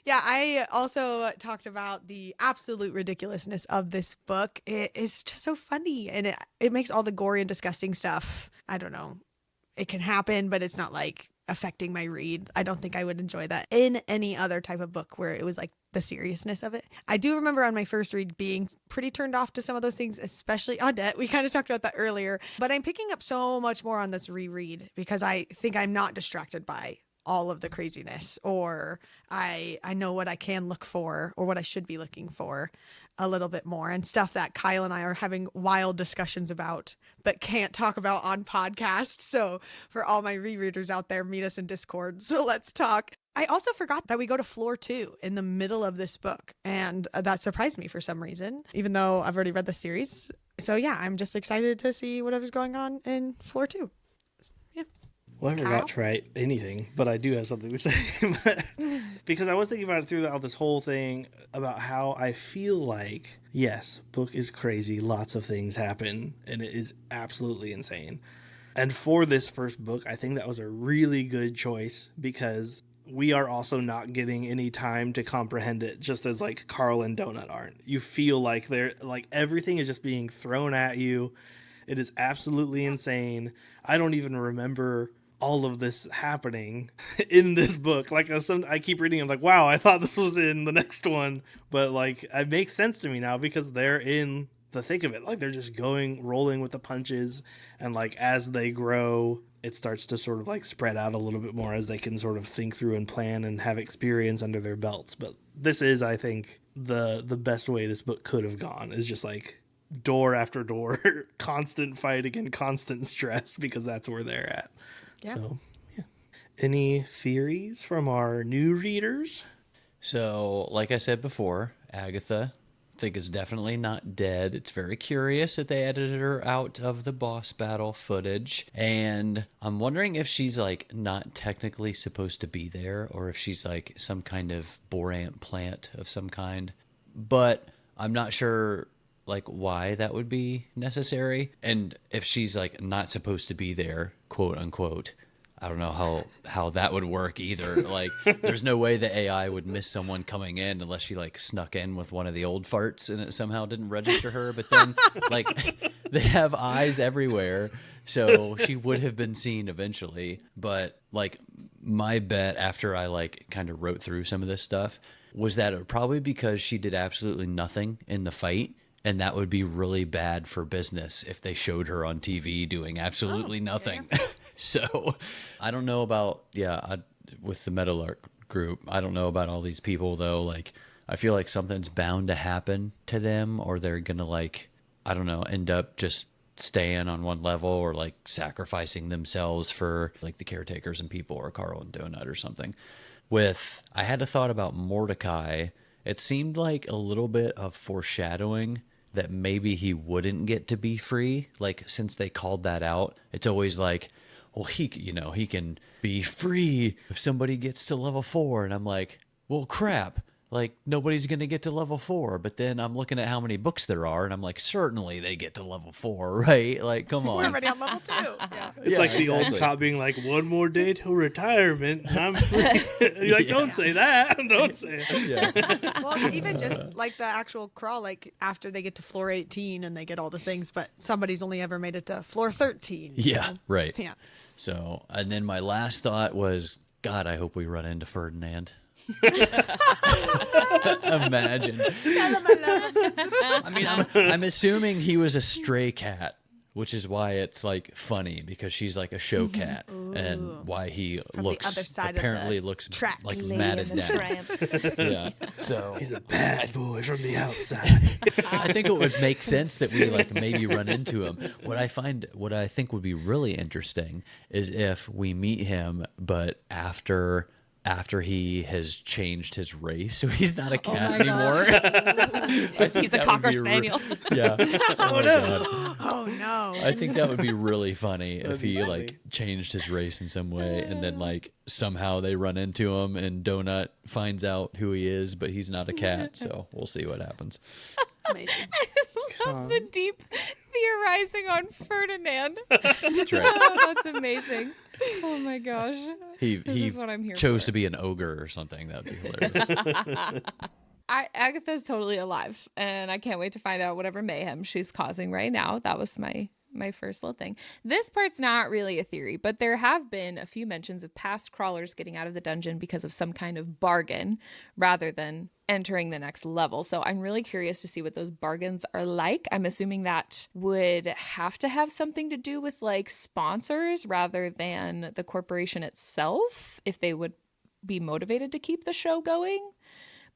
Speaker 3: Yeah, I also talked about the absolute ridiculousness of this book. It is just so funny and it makes all the gory and disgusting stuff, I don't know, it can happen, but it's not like affecting my read. I don't think I would enjoy that in any other type of book where it was like the seriousness of it. I do remember on my first read being pretty turned off to some of those things, especially Odette. We kind of talked about that earlier, but I'm picking up so much more on this reread because I think I'm not distracted by all of the craziness, or I know what I can look for or what I should be looking for a little bit more, and stuff that Kyle and I are having wild discussions about but can't talk about on podcasts. So for all my rereaders out there, meet us in Discord. So let's talk. I also forgot that we go to floor 2 in the middle of this book, and that surprised me for some reason, even though I've already read the series. So yeah, I'm just excited to see whatever's going on in floor 2.
Speaker 1: Well, I forgot to write anything, but I do have something to say. Because I was thinking about it throughout this whole thing about how I feel like, yes, book is crazy. Lots of things happen, and it is absolutely insane. And for this first book, I think that was a really good choice because we are also not getting any time to comprehend it, just as like Carl and Donut aren't. You feel like they're like everything is just being thrown at you. It is absolutely insane. I don't even remember all of this happening in this book. Like I keep reading, I'm like, wow, I thought this was in the next one, but like it makes sense to me now because they're in the thick of it. Like they're just rolling with the punches, and like as they grow, it starts to sort of like spread out a little bit more as they can sort of think through and plan and have experience under their belts. But this is, I think, the best way this book could have gone is just like door after door, constant fighting and constant stress because that's where they're at.
Speaker 3: Yeah.
Speaker 1: So, yeah. Any theories from our new readers?
Speaker 4: So, like I said before, Agatha, I think is definitely not dead. It's very curious that they edited her out of the boss battle footage. And I'm wondering if she's like not technically supposed to be there or if she's like some kind of borant plant of some kind. But I'm not sure like why that would be necessary. And if she's like not supposed to be there, quote unquote, I don't know how that would work either. Like there's no way the AI would miss someone coming in unless she like snuck in with one of the old farts and it somehow didn't register her. But then like they have eyes everywhere. So she would have been seen eventually. But like my bet after I like kind of wrote through some of this stuff was that it would probably because she did absolutely nothing in the fight. And that would be really bad for business if they showed her on TV doing absolutely nothing. Yeah. So I don't know about, with the Meadowlark group, I don't know about all these people though. Like, I feel like something's bound to happen to them or they're going to like, I don't know, end up just staying on one level or like sacrificing themselves for like the caretakers and people or Carl and Donut or something. I had a thought about Mordecai. It seemed like a little bit of foreshadowing that maybe he wouldn't get to be free. Like, since they called that out, it's always like, well, he can be free if somebody gets to level 4. And I'm like, well, crap. like nobody's going to get to level 4. But then I'm looking at how many books there are, and I'm like, certainly they get to level 4, right? Like, come on.
Speaker 3: We're already on level 2. Yeah.
Speaker 1: It's like the old cop being like, one more day till retirement, and I'm free. You're like, don't say that. Don't say it.
Speaker 4: Yeah.
Speaker 3: Well, it's even just like the actual crawl, like after they get to floor 18 and they get all the things, but somebody's only ever made it to floor 13.
Speaker 4: Yeah, right.
Speaker 3: Yeah.
Speaker 4: So, and then my last thought was, God, I hope we run into Ferdinand. Imagine. I mean, I'm assuming he was a stray cat, which is why it's like funny because she's like a show cat, and why he apparently looks
Speaker 3: tracks.
Speaker 4: like
Speaker 2: Lady
Speaker 4: matted
Speaker 2: and the
Speaker 4: down.
Speaker 2: Tramp.
Speaker 4: Yeah. So
Speaker 1: He's a bad boy from the outside.
Speaker 4: I think it would make sense that we like maybe run into him. What I think would be really interesting is if we meet him, but after he has changed his race, so he's not a cat anymore.
Speaker 2: He's a Cocker Spaniel.
Speaker 4: Yeah. Oh
Speaker 1: no.
Speaker 3: Oh, no.
Speaker 4: I think that would be really funny if
Speaker 1: be
Speaker 4: he
Speaker 1: funny.
Speaker 4: like changed his race in some way, and then like somehow they run into him, and Donut finds out who he is, but he's not a cat. So we'll see what happens.
Speaker 3: Amazing.
Speaker 2: I love the deep theorizing on Ferdinand.
Speaker 4: That's right.
Speaker 2: Oh, that's amazing. Oh my gosh.
Speaker 4: He
Speaker 2: is what I'm here
Speaker 4: chose
Speaker 2: for.
Speaker 4: to be an ogre or something. That'd be hilarious.
Speaker 2: Agatha's totally alive, and I can't wait to find out whatever mayhem she's causing right now. That was my first little thing. This part's not really a theory, but there have been a few mentions of past crawlers getting out of the dungeon because of some kind of bargain rather than entering the next level. So I'm really curious to see what those bargains are like. I'm assuming that would have to have something to do with like sponsors rather than the corporation itself, if they would be motivated to keep the show going.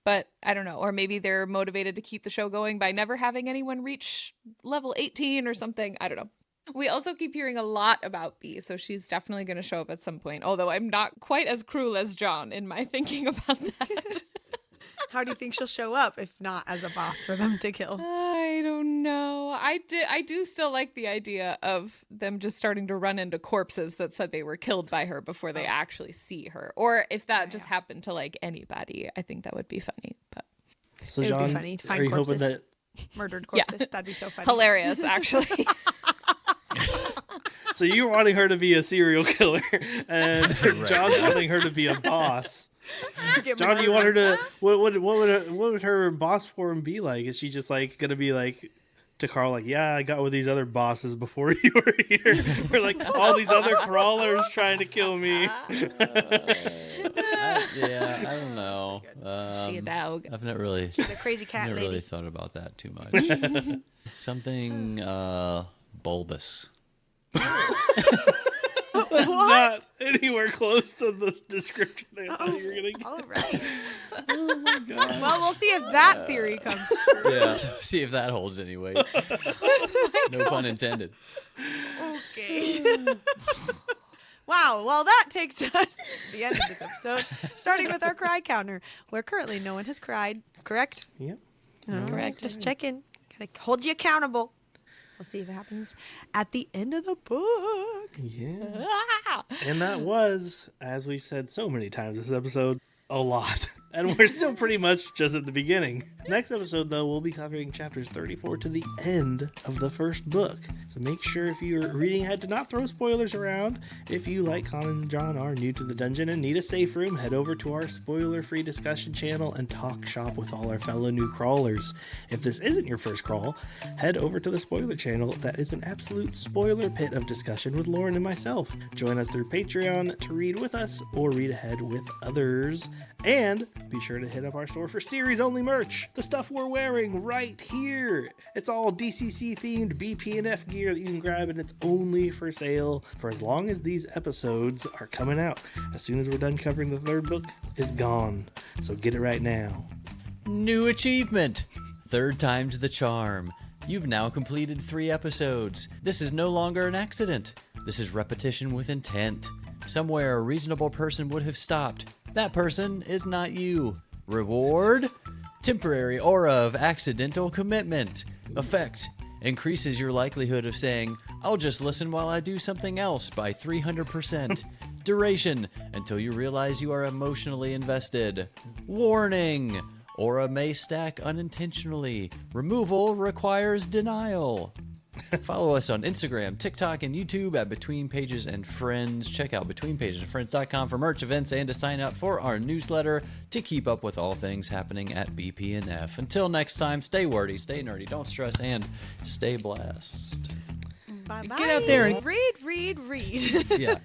Speaker 2: But I don't know. Or maybe they're motivated to keep the show going by never having anyone reach level 18 or something. I don't know. We also keep hearing a lot about Bee, so she's definitely going to show up at some point. Although I'm not quite as cruel as Jon in my thinking about that.
Speaker 3: How do you think she'll show up if not as a boss for them to kill?
Speaker 2: I don't know. I do still like the idea of them just starting to run into corpses that said they were killed by her before they actually see her. Or if that just happened to like anybody, I think that would be funny. But
Speaker 1: So,
Speaker 3: It would be
Speaker 1: Jon,
Speaker 3: funny to find
Speaker 1: are you
Speaker 3: corpses.
Speaker 1: hoping that
Speaker 3: Murdered corpses. That'd be so funny.
Speaker 2: hilarious, actually.
Speaker 1: So you're wanting her to be a serial killer, and John's wanting her to be a boss. Jon, do you want her to? What would her boss form be like? Is she just like gonna be like to Carl, like, yeah, I got with these other bosses before you were here, or like all these other crawlers trying to kill me?
Speaker 4: Yeah, I don't know.
Speaker 2: She a dog.
Speaker 4: I've not really,
Speaker 3: The crazy cat
Speaker 4: never
Speaker 3: lady.
Speaker 4: really thought about that too much. Something bulbous.
Speaker 1: That's not anywhere close to the description I thought you were gonna get.
Speaker 3: All right.
Speaker 1: Oh my god.
Speaker 3: Well, we'll see if that theory comes true.
Speaker 4: Yeah. See if that holds any weight. No pun intended.
Speaker 3: Okay. Wow. Well, that takes us to the end of this episode, starting with our cry counter, where currently no one has cried. Correct?
Speaker 1: Yep.
Speaker 2: Correct.
Speaker 3: Just check in. Gotta hold you accountable. We'll see if it happens at the end of the book.
Speaker 1: Yeah.
Speaker 2: Ah!
Speaker 1: And that was, as we've said so many times this episode, a lot. And we're still pretty much just at the beginning. Next episode, though, we'll be covering chapters 34 to the end of the first book. So make sure if you're reading ahead to not throw spoilers around. If you, like Con and Jon, are new to the dungeon and need a safe room, head over to our spoiler-free discussion channel and talk shop with all our fellow new crawlers. If this isn't your first crawl, head over to the spoiler channel. That is an absolute spoiler pit of discussion with Lauren and myself. Join us through Patreon to read with us or read ahead with others. And be sure to hit up our store for series-only merch. The stuff we're wearing right here. It's all DCC-themed BP and F gear that you can grab, and it's only for sale for as long as these episodes are coming out. As soon as we're done covering the third book, it's gone. So get it right now.
Speaker 4: New achievement. 3rd time's the charm. You've now completed 3 episodes. This is no longer an accident. This is repetition with intent. Somewhere a reasonable person would have stopped. That person is not you. Reward? Temporary aura of accidental commitment. Effect: increases your likelihood of saying, I'll just listen while I do something else by 300%. Duration: until you realize you are emotionally invested. Warning: Aura may stack unintentionally. Removal requires denial. Follow us on Instagram, TikTok, and YouTube at Between Pages and Friends. Check out BetweenPagesandFriends.com for merch events and to sign up for our newsletter to keep up with all things happening at BPNF. Until next time, stay wordy, stay nerdy, don't stress, and stay blessed.
Speaker 3: Bye-bye.
Speaker 4: Get out there and
Speaker 3: read.
Speaker 4: yeah.